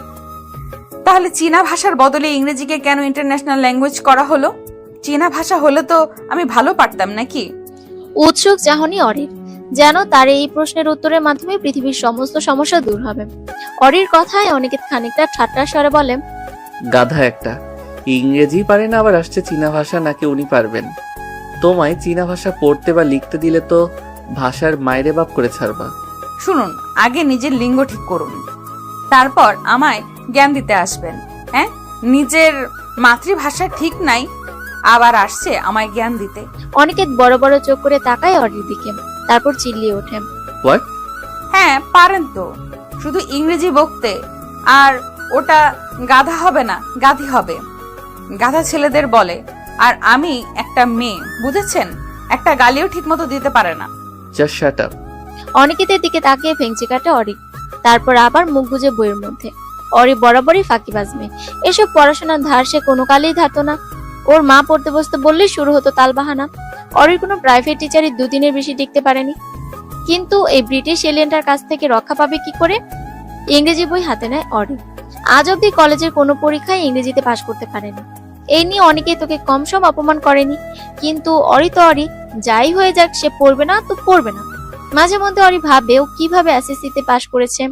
তাহলে চীনা ভাষার বদলে ইংরেজিকে কেন ইন্টারন্যাশনাল ল্যাঙ্গুয়েজ করা হলো? চীনা ভাষা হলে তো আমি ভালো পারতাম নাকি? উৎসুক চাহনি অরির, যেন তার এই প্রশ্নের উত্তরের মাধ্যমে পৃথিবীর সমস্ত সমস্যা দূর হবে। অরির কথায় অনিকেত খানিকটা ঠাট্টার স্বরে বলে, গাধা একটা, ইংরেজি পারে না আবার আসছে চীনা ভাষা, নাকি উনি পারবেন? তোমায় চীনা ভাষা পড়তে বা লিখতে দিলে তো ভাষার মায়েরে বাপ করে ছাড়বা। শুনুন, আগে নিজের লিঙ্গ ঠিক করুন, তারপর আমায় জ্ঞান দিতে আসবেন। হ্যাঁ, নিজের মাতৃভাষা ঠিক নাই, আবার আসছে আমায় জ্ঞান দিতে। অনিকেত বড় বড় চোখ করে তাকায় অরির দিকে, তারপর চিল্লিয়ে ওঠে, হোয়াট? হ্যাঁ পারেন তো, শুধু ইংরেজি বকতে। আর ওটা গাধা হবে না, গাধি হবে। গাধা ছেলেদের বলে, আর আমি একটা মেয়ে, বুঝেছেন? একটা গালিও ঠিক মতো দিতে পারে না। Just shut up. অনিকেতের দিকে তাকিয়ে ভেঙচি কাটে অরি, তারপর আবার মুখ গুজে বইয়ের মধ্যে। অরি বরাবরই ফাঁকিবাজ মেয়ে, এসব পড়াশোনার ধার সে কোনো কালেই ধারতো না। ওর মা পড়তে বসতে বললেই শুরু হতো তালবাহানা। অরির কোনো প্রাইভেট টিচারই 2 দিনের বেশি টিকতে পারেনি। কিন্তু এই ব্রিটিশ এলিয়েনটার কাছ থেকে রক্ষা পাবে কি করে? ইংরেজি বই হাতে নেয় অরি। আজ অব্দি কলেজের কোনো পরীক্ষায় ইংরেজিতে পাশ করতে পারেনি। এই নিয়ে অনেকে তোকে কম সম অপমান করেনি, কিন্তু অরি তো অরি, যাই হয়ে যাক সে পড়বে না তো পড়বে না। মাঝে মধ্যে অরি ভাবে ও কিভাবে এসএসসিতে পাশ করেছে,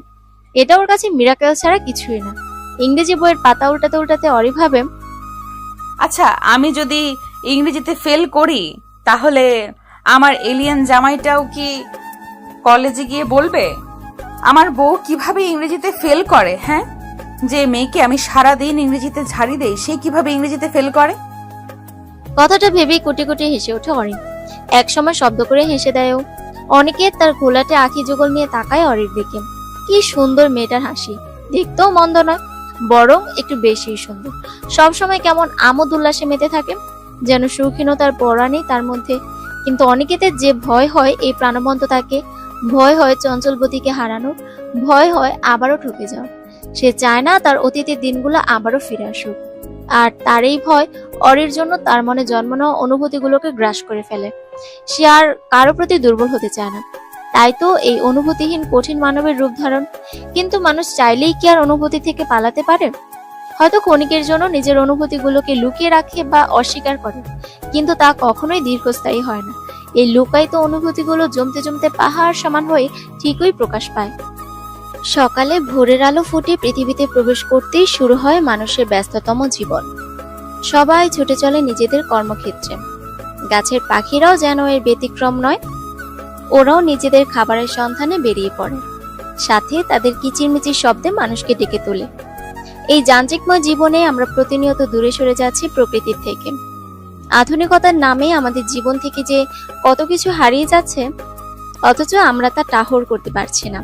এটা ওর কাছে মিরাকেল ছাড়া কিছুই না। ইংরেজি বইয়ের পাতা উল্টাতে উল্টাতে অরি ভাবে, আচ্ছা, আমি যদি ইংরেজিতে ফেল করি তাহলে আমার এলিয়েন জামাইটাও কি কলেজে গিয়ে বলবে আমার বউ কিভাবে ইংরেজিতে ফেল করে? হ্যাঁ, যে মেয়েকে আমি সারা দিন ইংরেজিতে ঝাড়ি দেই সে কিভাবে ইংরেজিতে ফেল করে? কথাটা ভেবেই কুটি কুটি হেসে ওঠে অরি। একসময় শব্দ করে হেসে দেয় ও। অনেকে তার ঘোলাটে আঁখি যুগল নিয়ে তাকায় অরির দিকে। কি সুন্দর মেয়েটার হাসি, দেখতেও মন্দ নয়, বরং একটু বেশি সুন্দর। সবসময় কেমন আমোদ উল্লাসে মেতে থাকে, যেন সুখীনতার পড়া নেই তার মধ্যে। কিন্তু অনিকেতের যে ভয় হয় এই প্রাণবন্ত তাকে, ভয় হয় চঞ্চলবতীকে হারানোর, ভয় হয় আবারও ঠকে যাওয়া। সে চায় না তার অতীতের দিনগুলো আবারও ফিরে আসুক। আর তার এই ভয় অরির জন্য তার মনে জন্ম নেওয়া অনুভূতিগুলোকে গ্রাস করে ফেলে। সে আর কারো প্রতি দুর্বল হতে চায় না, তাই তো এই অনুভূতিহীন কঠিন মানবের রূপ ধারণ। কিন্তু মানুষ চাইলেই কি আর অনুভূতি থেকে পালাতে পারে? হয়তো ক্ষণিকের জন্য নিজের অনুভূতিগুলোকে লুকিয়ে রাখে বা অস্বীকার করে, কিন্তু তা কখনোই দীর্ঘস্থায়ী হয় না। এই লুকায়িত অনুভূতিগুলো জমতে জমতে পাহাড় সমান হয়ে ঠিকই প্রকাশ পায়। সকালে ভোরের আলো ফুটে পৃথিবীতে প্রবেশ করতেই শুরু হয় মানুষের ব্যস্ততম জীবন। সবাই ছুটে চলে নিজেদের কর্মক্ষেত্রে। গাছের পাখিরাও যেন এর ব্যতিক্রম নয়। ওরাও নিজেদের খাবারের সন্ধানে বেরিয়ে পড়ে, সাথে তাদের কিচিরমিচির শব্দে মানুষকে ডেকে তোলে। এই যান্ত্রিকময় জীবনে আমরা প্রতিনিয়ত দূরে সরে যাচ্ছি প্রকৃতির থেকে। আধুনিকতার নামে আমাদের জীবন থেকে যে কত কিছু হারিয়ে যাচ্ছে, অথচ আমরা তা টাহর করতে পারছি না।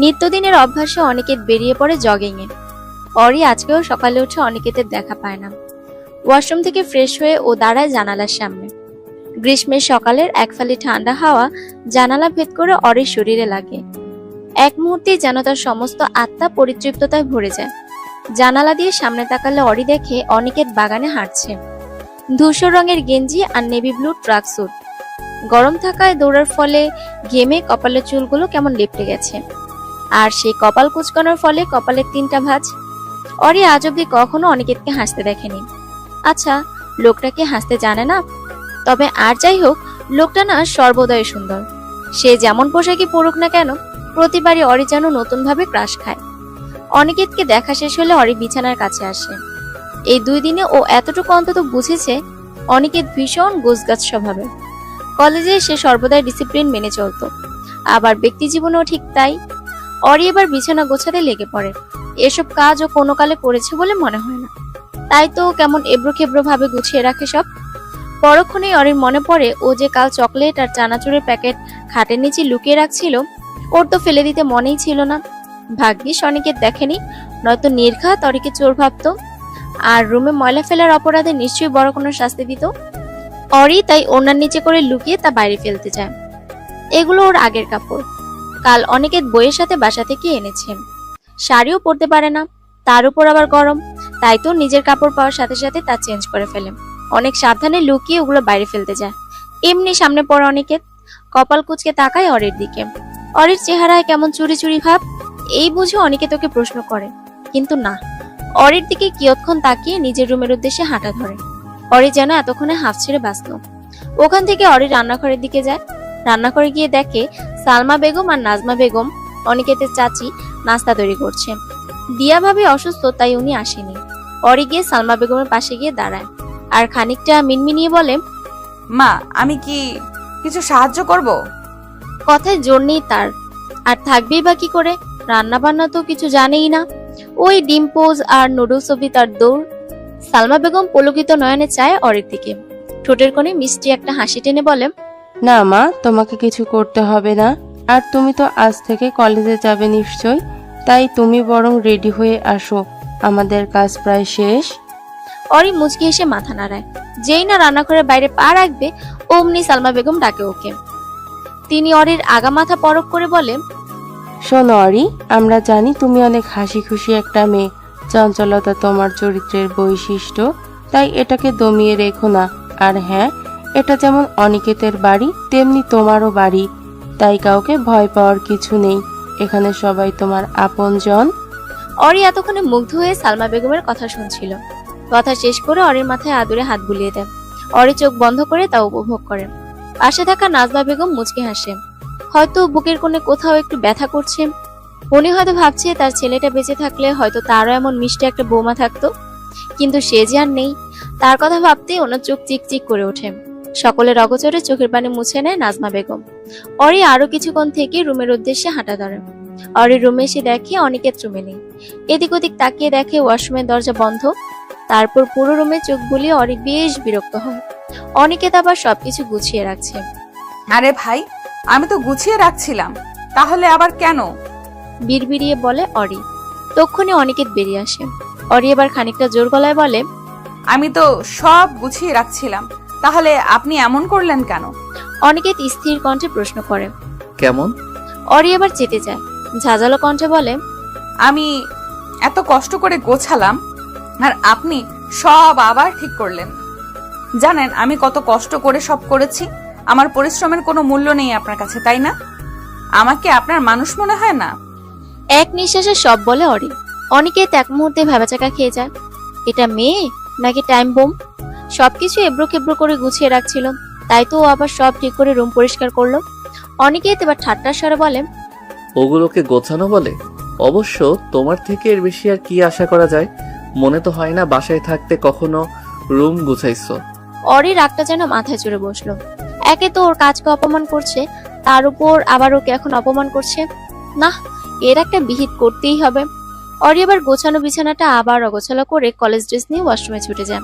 নিত্যদিনের অভ্যাসে অনিকেত বেরিয়ে পড়ে জগিংয়ে। অরি আজকেও সকালে উঠে অনিকেতের দেখা পায় না। ওয়াশরুম থেকে ফ্রেশ হয়ে ও দাঁড়ায় জানালার সামনে। গ্রীষ্মের সকালের এক ফালি ঠান্ডা হাওয়া জানালা ভেদ করে অরির শরীরে লাগে। এক মুহূর্তেই যেন তার সমস্ত আত্মা পরিতৃপ্ততায় ভরে যায়। জানালা দিয়ে সামনে তাকালে অরি দেখে অনিকেত বাগানে হাঁটছে। ধূসর রঙের গেঞ্জি আর নেভি ব্লু ট্রাক স্যুট। গরম থাকায় দৌড়ার ফলে ঘেমে কপালের চুলগুলো কেমন লেপটে গেছে, আর সেই কপাল কুচকানোর ফলে কপালের 3টা ভাঁজ। অরি আজ অব্দি কখনো অনিকেতকে হাসতে দেখেনি। আচ্ছা, লোকটা কি হাসতে জানে না? তবে আর যাই হোক, লোকটা না সর্বদয় সুন্দর। সে যেমন পোশাকই পরুক না কেন, প্রতিবারই অরি যেন নতুন ভাবে ক্রাশ খায়। অনিকেতকে দেখা শেষ হলে অরি বিছানার কাছে আসে। এই 2 দিনে ও এতটুকু অন্তত বুঝেছে অনিকেত ভীষণ গোছগাছ স্বভাবের। কলেজে সে সর্বদাই ডিসিপ্লিন মেনে চলত, আবার ব্যক্তি জীবনেও ঠিক তাই। অরি এবার বিছানা গোছাতে লেগে পড়ে। এসব কাজ ও কোনো কালে করেছে বলে মনে হয় না, তাই তো কেমন এবড়ো খেবড়ো ভাবে গুছিয়ে রাখে সব। পরক্ষণেই অরির মনে পড়ে ও যে কাল চকলেট আর চানাচুরের প্যাকেট খাটের নিচে লুকিয়ে রাখছিল, ওর তো ফেলে দিতে মনেই ছিল না। ভাগ্যিস অনিকেত দেখেনি, নয়তো নির্ঘাত অরিকে চোর ভাবতো, আর রুমে ময়লা ফেলার অপরাধে নিশ্চয়ই বড় কোনো শাস্তি দিত। অরি তাই ওনার নিচে করে লুকিয়ে তা বাইরে ফেলতে যায়। এগুলো ওর আগের কাপড়, কাল অনিকেত বইয়ের সাথে বাসা থেকে এনেছে। শাড়িও পরতে পারে না, তার উপর আবার গরম, তাই তো নিজের কাপড় পাওয়ার সাথে সাথে তা চেঞ্জ করে ফেলে। অনেক সাবধানে লুকিয়ে ওগুলো বাইরে ফেলতে যায়। এমনি সামনে পড়ে অনিকেত, কপাল কুঁচকে তাকায় অরির দিকে। অরির চেহারায় কেমন চুরি চুরি ভাব, এই বুঝে অনিকেত ওকে প্রশ্ন করে, কিন্তু না, অরির দিকে কিয়ৎক্ষণ তাকিয়ে নিজের রুমের উদ্দেশ্যে হাঁটা ধরে। অরি যেন এতক্ষণে হাফ ছেড়ে বাঁচল। ওখান থেকে অরি রান্নাঘরের দিকে যায়। রান্নাঘরে গিয়ে দেখে সালমা বেগম আর নাজমা বেগম, অনিকেতের চাচি, নাস্তা তৈরি করছে। দিয়া ভাবি অসুস্থ, তাই উনি আসেনি। অরি গিয়ে সালমা বেগমের পাশে গিয়ে দাঁড়ায় আর খানিকটা মিনমিনিয়ে বলে, মা, আমি কি কিছু সাহায্য করব? কথায় জোর নেই তার, আর থাকবেই বা কি করে? রান্না বান্না তো কিছু জানেই না। ওই ডিম পোজ আর নুডলস অবধি তার দৌড়। সালমা বেগম পলকিত নয়নে চায় অরির দিকে, ঠোঁটের কোণে মিষ্টি একটা হাসি টেনে বলে, না মা, তোমাকে কিছু করতে হবে না। আর তুমি তো আজ থেকে কলেজে যাবে নিশ্চয়, তাই তুমি বরং রেডি হয়ে আসো, আমাদের কাজ প্রায় শেষ। অরি মুচকি হেসে মাথা নাড়ায়। যেই না রান্নাঘরের বাইরে পা রাখবে, অমনি সালমা বেগম ডাকে ওকে। তিনি অরির আগা মাথা পরক করে বলে, শোনো অরি, আমরা জানি তুমি অনেক হাসি খুশি একটা মেয়ে, চঞ্চলতা তোমার চরিত্রের বৈশিষ্ট্য, তাই এটাকে দমিয়ে রেখো না। আর হ্যাঁ, এটা যেমন অনিকেতের বাড়ি তেমনি তোমারও বাড়ি, তাই কাউকে ভয় পাওয়ার কিছু নেই, এখানে সবাই তোমার আপনজন। অরি এতক্ষণে মুগ্ধ হয়ে সালমা বেগমের কথা শুনছিল। কথা শেষ করে অরির মাথায় আদুরে হাত বুলিয়ে দেয়। অরি চোখ বন্ধ করে তা উপভোগ করে। পাশে থাকা নাজমা বেগম মুচকি হাসে। হয়তো বুকের কোণে কোথাও একটু ব্যথা করছে। উনি হয়তো ভাবছে তার ছেলেটা বেঁচে থাকলে হয়তো তারও এমন মিষ্টি একটা বৌমা থাকতো, কিন্তু সে যে আর নেই। তার কথা ভাবতেই ওনার চোখ চিকচিক করে ওঠে। সকলের অগোচরে চোখের পানি মুছে নেয় নাজমা বেগম। অরি আরো কিছুক্ষণ থেকে রুমের উদ্দেশ্যে হাঁটা ধরে। অরি রুমে এসে দেখে অনিকেত রুমে নেই। এদিক ওদিক তাকিয়ে দেখে ওয়াশরুমের দরজা বন্ধ। তারপর পুরো রুমে চোখ বুলিয়ে অরি বেশ বিরক্ত হয়। অনিকেত আবার সবকিছু গুছিয়ে রাখছে। আরে ভাই, আমি তো গুছিয়ে রাখছিলাম, তাহলে আবার কেন? বিড়বিড়িয়ে বলে অরি। তক্ষুনি অনিকেত বেরিয়ে আসে। অরি এবার খানিকটা জোর গলায় বলে, আমি তো সব গুছিয়ে রাখছিলাম, তাহলে আপনি এমন করলেন কেন? অনিকেত স্থির কণ্ঠে প্রশ্ন করে। কেমন? অরি এবার চেতে যায়, ঝাঁঝালো কণ্ঠে বলে, আমি এত কষ্ট করে গোছালাম আর আপনি সব আবার ঠিক করলেন। জানেন আমি কত কষ্ট করে সব করেছি, আমার পরিশ্রমের কোনো মূল্য নেই আপনার কাছে, তাই না? আমাকে আপনার মানুষ মনে হয় না? এক নিঃশ্বাসে সব বলে অরি। অনিকেত এক মুহূর্তে ভেবাচাকা খেয়ে যায়। এটা মেয়ে নাকি টাইম বোম? সবকিছু এবড়ো খেবড়ো করে গুছিয়ে রাখছিল, তাই তো ও আবার সব ঠিক করে রুম পরিষ্কার করলো। অনিকেত এবার ঠাট্টার স্বরে বলে, ওগুলোকে গোছানো বলে? অবশ্য তোমার থেকে এর বেশি আর কি আশা করা যায়? মনে তো হয় না বাসায় থাকতে কখনো রুম গুছাইছো। অরি রাগটা যেন মাথায় চড়ে বসলো। একে তো ওর কাজকে অপমান করছে, তার উপর আবার ওকে এখন অপমান করছে। না, এর একটা বিহিত করতেই হবে। অরি আবার গোছানো বিছানাটা আবার অগোছালো করে কলেজ ড্রেস নিয়ে ওয়াশরুমে ছুটে যায়।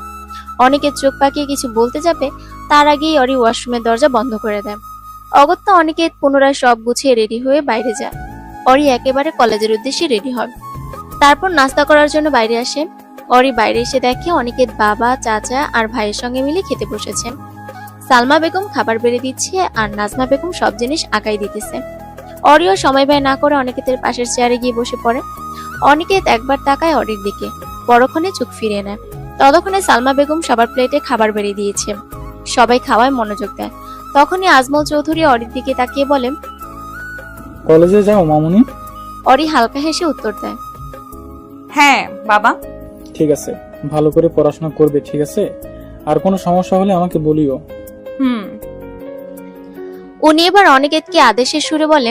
অনেকের চোখ পাকিয়ে কিছু বলতে যাবে, তার আগেই অরি ওয়াশরুমের দরজা বন্ধ করে দেয়। অগত্যা অনিকেত পুনরায় সব গুছিয়ে রেডি হয়ে বাইরে যায়। অরি একেবারে কলেজের উদ্দেশ্যে রেডি হয়। তারপর নাস্তা করার জন্য বাইরে আসে। অরি বাইরে এসে দেখে অনিকেত বাবা, চাচা আর ভাইয়ের সঙ্গে মিলে খেতে বসেছে। সালমা বেগম খাবার বেড়ে দিচ্ছে আর নাজমা বেগম সব জিনিস আগাই দিতেছে। অরিও সময় ব্যয় না করে অনিকেতের পাশের চেয়ারে গিয়ে বসে পড়ে। অনিকেত একবার তাকায় অরির দিকে, পরক্ষণে চোখ ফিরিয়ে নেয়। ততক্ষণে সালমা বেগম সবার প্লেটে খাবার বেড়ে দিয়েছে। সবাই খাওয়ায় মনোযোগ দেয়। তখনই আজমল চৌধুরী অরির দিকে তাকিয়ে বলেন, কলেজে যাও মামুনি? অরি হালকা হেসে উত্তর দেয়, হ্যাঁ বাবা। ঠিক আছে, ভালো করে পড়াশোনা করবে, ঠিক আছে? আর কোনো সমস্যা হলে আমাকে বলিও। হুম। উনি এবার অনিকেতকে আদেশের সুরে বলে,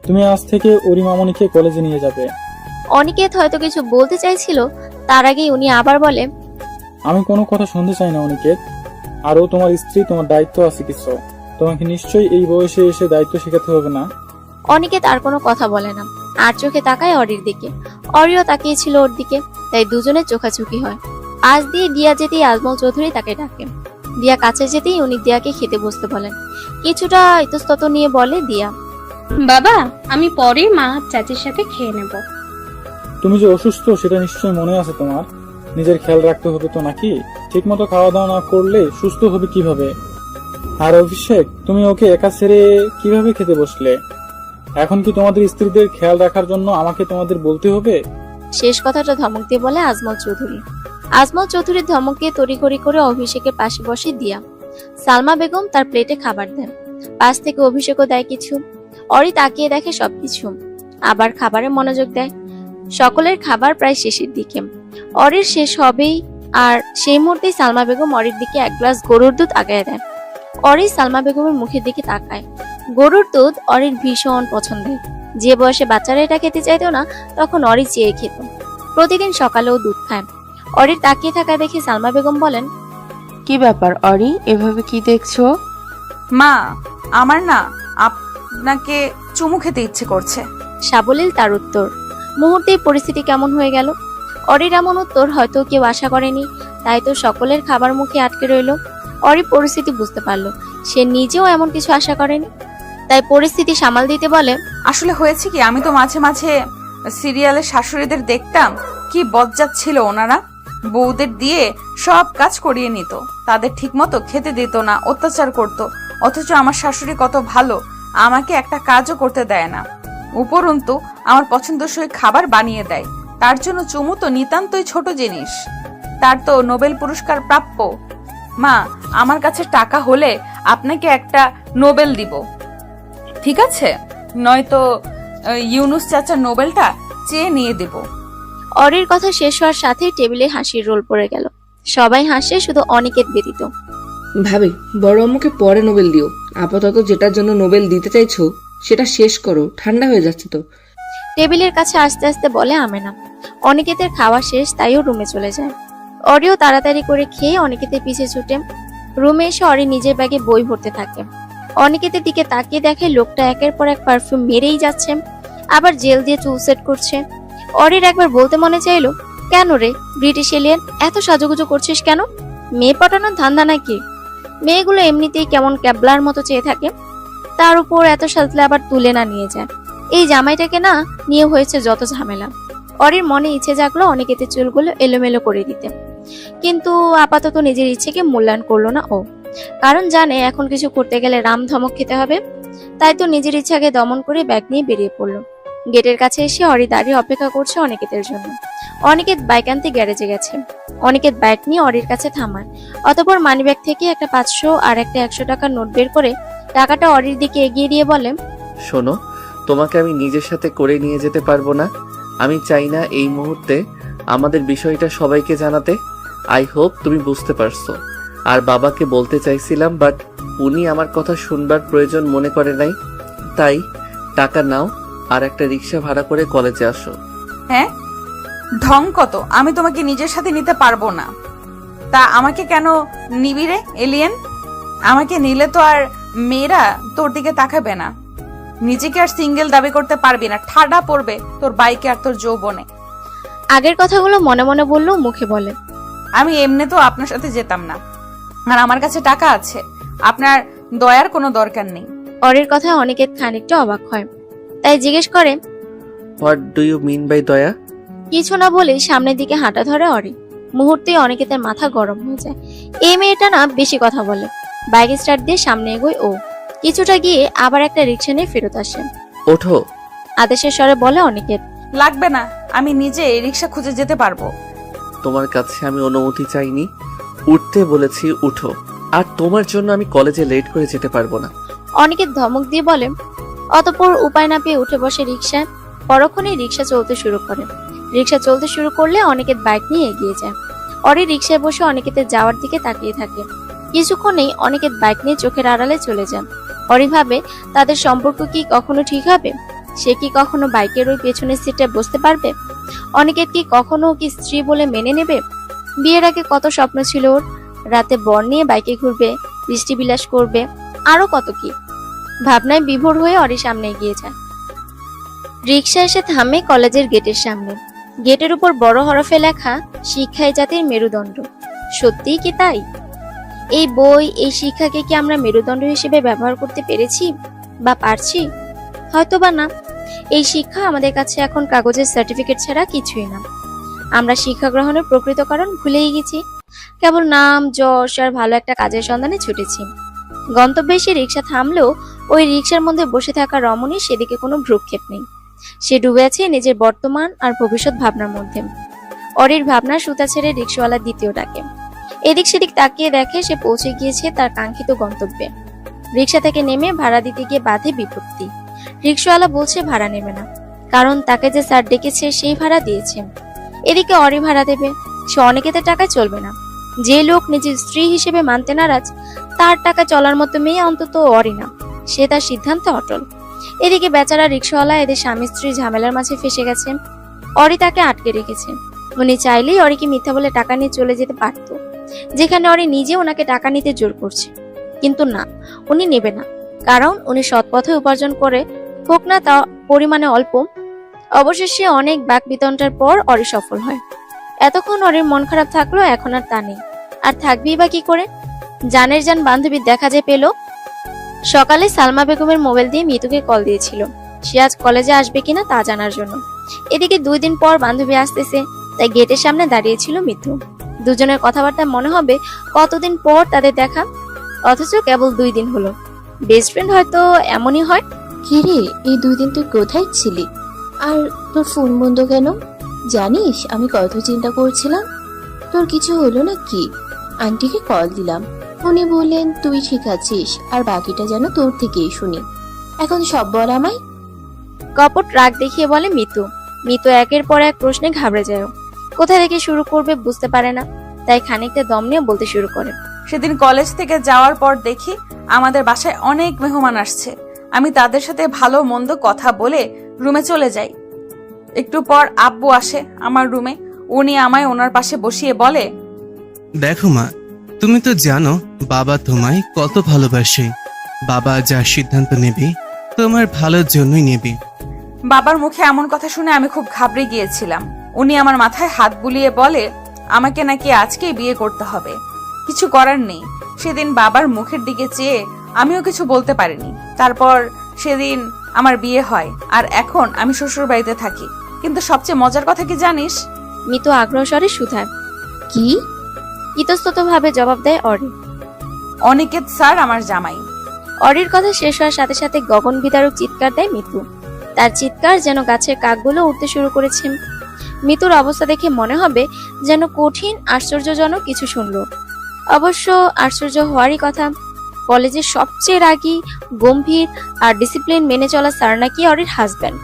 তুমি আজ থেকে ওরি মামুনিকে কলেজে নিয়ে যাবে। অনিকেত হয়তো কিছু বলতে চাইছিল, তার আগেই উনি আবার বলে, আমি কোনো কথা শুনতে চাই না অনিকেত। আরও তোমার স্ত্রী, তোমার দায়িত্ব আছে কিছু। তোমাকে নিশ্চয়ই এই বয়সে এসে দায়িত্ব শেখাতে হবে না। অনিকেত আর কোনো কথা বলে না, আর চোখে তাকায় অরির দিকে। অরিও তাকিয়েছিল ওর দিকে, তাই দুজনের চোখাচোখি হয়। আজ দিয়ে দিয়া যেতেই আজমল চৌধুরী তাকে ডাকে। দিয়া কাছে যেতেই উনি দিয়াকে খেতে বসতে বলেন। কিছুটা ইতস্তত নিয়ে বলে দিয়া, বাবা, আমি পরে মা চাচির সাথে খেয়ে নেব। তুমি যে অসুস্থ সেটা নিশ্চয়ই মনে আছে তোমার। নিজের খেয়াল রাখতে হবে তো নাকি? ঠিক মতো খাওয়া দাওয়া না করলে সুস্থ হবে কিভাবে? আর অভিষেক, তুমি ওকে একা ছেড়ে কিভাবে খেতে বসলে? এখন কি তোমাদের স্ত্রীদের খেয়াল রাখার জন্য আমাকে তোমাদের বলতে হবে? শেষ কথাটা ধমক দিয়ে বলে আজমল চৌধুরী। আজমল চৌধুরীর ধমকে তড়িঘড়ি করে অভিষেকের পাশে বসে দিয়া। সালমা বেগম তার প্লেটে খাবার দেন। পাশ থেকে অভিষেকও দেয় কিছু। অরি তাকিয়ে দেখে সবকিছু, আবার খাবারে মনোযোগ দেয়। সকলের খাবার প্রায় শেষের দিকে। অরির শেষ হবেই, আর সেই মুহূর্তেই সালমা বেগম অরির দিকে এক গ্লাস গরুর দুধ আগায় দেন। অরি সালমা বেগমের মুখের দিকে তাকায়। গরুর দুধ অরির ভীষণ পছন্দের। যে বয়সে বাচ্চারা এটা খেতে চাইতো না, তখন অরি চেয়ে খেত। প্রতিদিন সকালেও দুধ খায়। অরির তাকিয়ে থাকা দেখে সালমা বেগম বলেন, কি ব্যাপার অরি, এভাবে কি দেখছো? মা, আমার না আপনাকে চুমু খেতে ইচ্ছে করছে। সাবলীল তার উত্তর। মুহূর্তেই পরিস্থিতি কেমন হয়ে গেল। অরির এমন উত্তর হয়তো কেউ আশা করেনি, তাই তো সকলের খাবার মুখে আটকে রইল। অরি পরিস্থিতি বুঝতে পারলো, সে নিজেও এমন কিছু আশা করেনি, তাই পরিস্থিতি সামাল দিতে বলে, আসলে হয়েছে কি, আমি তো মাঝে মাঝে সিরিয়ালের শাশুড়িদের দেখতাম, কি বজ্জাত ছিল ওনারা। বউদের দিয়ে সব কাজ করিয়ে নিত, তাদের ঠিকমতো খেতে দিত না, অত্যাচার করত। অথচ আমার শাশুড়ি কত ভালো, আমাকে একটা কাজও করতে দেয় না, উপরন্তু আমার পছন্দসই খাবার বানিয়ে দেয়। তার জন্য চুমু তো নিতান্তই ছোট জিনিস, তার তো নোবেল পুরস্কার প্রাপ্য। মা, আমার কাছে টাকা হলে আপনাকে একটা নোবেল দিব, ঠিক আছে? নয়তো ইউনুস চাচার নোবেলটা চেয়ে নিয়ে দেব। অরির কথা শেষ হওয়ার সাথেই টেবিলে হাসির রোল পড়ে গেল। সবাই হাসে, শুধু অনিকেত ব্যতীত। ভাবি, বড় আম্মুকে পরে নোবেল দিও। আপাতত যেটার জন্য নোবেল দিতে চাইছো সেটা শেষ করো, ঠান্ডা হয়ে যাচ্ছে তো। টেবিলের কাছে আস্তে আস্তে বলে আমেনা। অনিকেতের খাওয়া শেষ, তাইও রুমে চলে যায়। অরিও তাড়াতাড়ি করে খেয়ে অনিকেতের পিছে ছুটে। রুমে এসে অরি নিজের ব্যাগে বই ভরতে থাকে। অনিকেতের দিকে তাকিয়ে দেখে লোকটা একের পর এক পারফিউম মেরেই যাচ্ছে, আবার জেল দিয়ে চুল সেট করছে। অরির একবার বলতে মনে চাইলো, কেন রে ব্রিটিশ এলিয়েন, এত সাজুগুজু করছিস কেন? মেয়ে পটানোর ধান্দা নাকি? মেয়েগুলো এমনিতেই কেমন ক্যাবলার মতো চেয়ে থাকে, তার উপর এত সাজলে আবার তুলে না নিয়ে যায়। এই জামাইটাকে না নিয়ে হয়েছে যত ঝামেলা। অরির মনে ইচ্ছে জাগলো অনিকেতের চুলগুলো এলোমেলো করে দিতে, কিন্তু আপাতত নিজের ইচ্ছেকে মূল্যায়ন করলো না ও, কারণ জানে এখন কিছু করতে গেলে রাম ধমক খেতে হবে। তাই তো নিজের ইচ্ছাকে দমন করে ব্যাগ নিয়ে বেরিয়ে পড়লো। গেটের কাছে এসে অরি দাঁড়িয়ে অপেক্ষা করছে অনিকেতের জন্য। অনিকেত বাইক আনতে গ্যারেজে গেছে। অনিকেত বাইক নিয়ে অরির কাছে থামায়। অতঃপর মানিব্যাগ থেকে একটা 500 আর একটা 100 টাকার নোট বের করে টাকাটা অরির দিকে এগিয়ে দিয়ে বলে, শোনো, তোমাকে আমি নিজের সাথে করে নিয়ে যেতে পারবো না। আমি চাই না এই মুহূর্তে আমাদের বিষয়টা সবাইকে জানাতে। আই হোপ তুমি বুঝতে পারছো। আর বাবাকে বলতে চাইছিলাম, বাট উনি আমার কথা শুনবার প্রয়োজন মনে করে নাই। তাই টাকা নাও আর একটা রিক্সা ভাড়া করে কলেজে আসো। হ্যাঁ, ঢং কত, আমি তোমাকে নিজের সাথে নিতে পারবো না। তা আমাকে কেন নিবি রে এলিয়েন? আমাকে নিলে তো আর মেয়েরা তোর দিকে তাকাবে না। নিজেকে আর সিঙ্গেল দাবি করতে পারবি না, ঠাডা পড়বে তোর বাইকে আর তোর যৌবনে। আগের কথাগুলো মনে মনে বললেও মুখে বলে। আমি এমনি তো আপনার সাথে যেতাম না, আর আমার কাছে টাকা আছে, আপনার দয়ার কোনো দরকার নেই। অরির কথায় অনিকেত খানিকটা অবাক হয়, তাই জিজ্ঞেস করে, what do you mean by daya? কিছু না বলেই সামনের দিকে হাঁটা ধরে অরি। মুহূর্তেই অনিকেতের মাথা গরম হয়ে যায়। এই মেয়েটা না বেশি কথা বলে। বাইক স্টার্ট দিয়ে সামনে এগোয় ও। কিছুটা গিয়ে আবার একটা রিক্সা নিয়ে ফেরত আসে। ওঠো। আদেশের স্বরে বলে অনিকেত। লাগবে না, আমি নিজে এই রিক্সা খুঁজে যেতে পারবো। তোমার কাছে আমি অনুমতি চাইনি, উঠতে বলেছি উঠো। আর তোমার জন্য আমি কলেজে লেট করে যেতে পারবো না। অনিকেত ধমক দিয়ে বলে। অতঃপর উপায় না পেয়ে উঠে বসে রিক্সায়। পরক্ষণেই রিক্সা চলতে শুরু করে। রিক্সা চলতে শুরু করলে অনিকেত বাইক নিয়ে এগিয়ে যায়। অরি রিক্সায় বসে অনিকেতের যাওয়ার দিকে তাকিয়ে থাকে। কিছুক্ষণেই অনিকেত বাইক নিয়ে চোখের আড়ালে চলে যান। অরি ভাবে, তাদের সম্পর্ক কি কখনো ঠিক হবে? সে কি কখনো বাইকের ওই পেছনের সিটে বসতে পারবে? অনিকেত কি কখনো কি স্ত্রী বলে মেনে নেবে? বিয়ের আগে কত স্বপ্ন ছিল ওর, রাতে বর নিয়ে বাইকে ঘুরবে, বৃষ্টি বিলাস করবে, আরো কত কি। ভাবনায় বিভোর হয়ে অরি সামনে এগিয়ে যায়। রিক্সা এসে থামে কলেজের গেটের সামনে। গেটের উপর বড় হরফে লেখা, শিক্ষাই জাতির মেরুদণ্ড। সত্যিই কি তাই? এই বই, এই শিক্ষাকে কি আমরা মেরুদণ্ড হিসেবে ব্যবহার করতে পেরেছি বা পারছি? হয়তো বা না। এই শিক্ষা আমাদের কাছে এখন কাগজের সার্টিফিকেট ছাড়া কিছুই না। আমরা শিক্ষা গ্রহণের প্রকৃত কারণ ভুলেই গেছি। কেবল নাম, যশ আর ভালো একটা কাজের সন্ধানে ছুটেছি। গন্তব্যে এসে রিক্সা থামলেও ওই রিক্সার মধ্যে বসে থাকা রমণীর সেদিকে কোনো ভ্রুক্ষেপ নেই। সে ডুবে আছে নিজের বর্তমান আর ভবিষ্যৎ ভাবনার মধ্যে। অরির ভাবনার সুতা ছেড়ে রিক্সাওয়ালা দ্বিতীয় ডাকে। এদিক সেদিক তাকিয়ে দেখে সে পৌঁছে গিয়েছে তার কাঙ্ক্ষিত গন্তব্যে। রিক্সা থেকে নেমে ভাড়া দিতে গিয়ে বাধে বিপত্তি। রিক্সাওয়ালা বলছে ভাড়া নেবে না, কারণ তাকে যে স্যার ডেকেছে সেই ভাড়া দিয়েছে। এদিকে অরি ভাড়া দেবে, সে অনিকেতের টাকায় চলবে না। যে লোক নিজের স্ত্রী হিসেবে মানতে নারাজ, তার টাকা চলার মতো মেয়ে অন্তত অরি না। সে তার সিদ্ধান্তে অটল। এদিকে বেচারা রিক্সাওয়ালা এদের স্বামী স্ত্রী ঝামেলার মাঝে ফেসে গেছে। অরি তাকে আটকে রেখেছে। উনি চাইলেই অরিকে মিথ্যা বলে টাকা নিয়ে চলে যেতে পারত, যেখানে অরি নিজে ওনাকে টাকা নিতে জোর করছে। কিন্তু না, উনি নেবে না, কারণ উনি সৎ পথে উপার্জন করে, হোক না তা পরিমাণে অল্প। অবশেষে অনেক বাক বিতণ্ডার পর অরি সফল হয়। এতক্ষণ অরির মন খারাপ থাকলো, এখন আর তা নেই। আর থাকবেই বা কি করে? জানের জান বান্ধবীর দেখা যে পেল। সকালে সালমা বেগমের মোবাইল দিয়ে মিতুকে কল দিয়েছিল, সে আজ কলেজে আসবে কিনা তা জানার জন্য। এদিকে 2 দিন পর বান্ধবী আসতেছে, তাই গেটের সামনে দাঁড়িয়েছিল মিতু। দুজনের কথাবার্তা মনে হবে কতদিন পর তাদের দেখা, অথচ কেবল 2 দিন হলো। বেস্ট ফ্রেন্ড হয়তো এমনই হয়। কিরে, এই 2 দিন তুই কোথায় ছিলি? আর তোর ফোন বন্ধ কেন? জানিস আমি কত চিন্তা করছিলাম। তোর কিছু হলো না কি? আন্টিকে কল দিলাম, উনি বললেন তুই ঠিক আছিস, আর বাকিটা যেন তোর থেকেই শুনি। এখন সব বল আমায়। কপট রাগ দেখিয়ে বলে মিতু। মিতু একের পর এক প্রশ্নে ঘাবড়ে যায়। কোথা থেকে শুরু করবে বুঝতে পারে না, তাই খানিকটা দম নিয়ে বলতে শুরু করে। সেদিন কলেজ থেকে যাওয়ার পর দেখি আমাদের বাসায় অনেক মেহমান আসছে। আমি তাদের সাথে ভালো মন্দ কথা বলে রুমে চলে যাই। একটু পর আব্বু আসে আমার রুমে। উনি আমায় ওনার পাশে বসিয়ে বলে, দেখো মা, তুমি তো জানো বাবা তোমায় কত ভালোবাসে। বাবা যা সিদ্ধান্ত নেবে তোমার ভালোর জন্যই নেবে। বাবার মুখে এমন কথা শুনে আমি খুব ঘাবড়ে গিয়েছিলাম। উনি আমার মাথায় হাত বুলিয়ে বলে আমাকে নাকি আজকেই বিয়ে করতে হবে। কিছু করার নেই, সেদিন বাবার মুখের দিকে চেয়ে আমিও কিছু বলতে পারিনি। তারপর সেদিন আমার বিয়ে হয়, আর এখন আমি শ্বশুর বাড়িতে থাকি। কিন্তু সবচেয়ে মজার কথা কি জানিস? মিতু আগ্রহ স্বরে শুধায়। কি? ইতস্তত ভাবে জবাব দেয় অরি। অনিকেত স্যার আমার জামাই। অরির কথা শেষ হওয়ার সাথে সাথে গগন বিদারক চিৎকার দেয় মিতু। তার চিৎকার যেন গাছের কাকগুলো উঠতে শুরু করেছে। মিতুর অবস্থা দেখে মনে হবে যেন কঠিন আশ্চর্যজনক কিছু শুনল। অবশ্য আশ্চর্য হওয়ারই কথা। কলেজের সবচেয়ে রাগী, গম্ভীর আর ডিসিপ্লিন মেনে চলা স্যার নাকি অরির হাজব্যান্ড।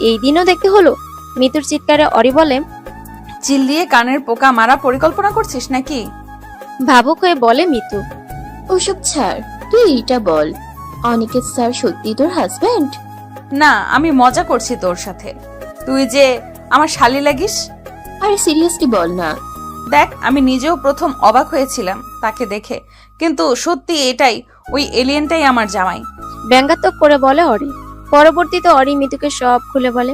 এই দিনও দেখতে হলো। মিতুর চিৎকারে অরি বলে, চিল্লিয়ে কানের পোকা মারা পরিকল্পনা করছিস নাকি? ভাবুক হয়ে বলে মিতু। ওসব ছাড়, তুই এটা বল, অনিকেত স্যার সত্যি তোর হাজবেন্ড? না, আমি মজা করছি তোর সাথে। তুই যে আমার শালি লাগিস। আরে সিরিয়াসলি বল না। দেখ, আমি নিজেও প্রথম অবাক হয়েছিলাম তাকে দেখে, কিন্তু সত্যি এটাই ওই এলিয়েনটাই আমার জামাই। ব্যঙ্গাত্মক করে বলে অরি। পরবর্তীতে অরি মিতুকে সব খুলে বলে।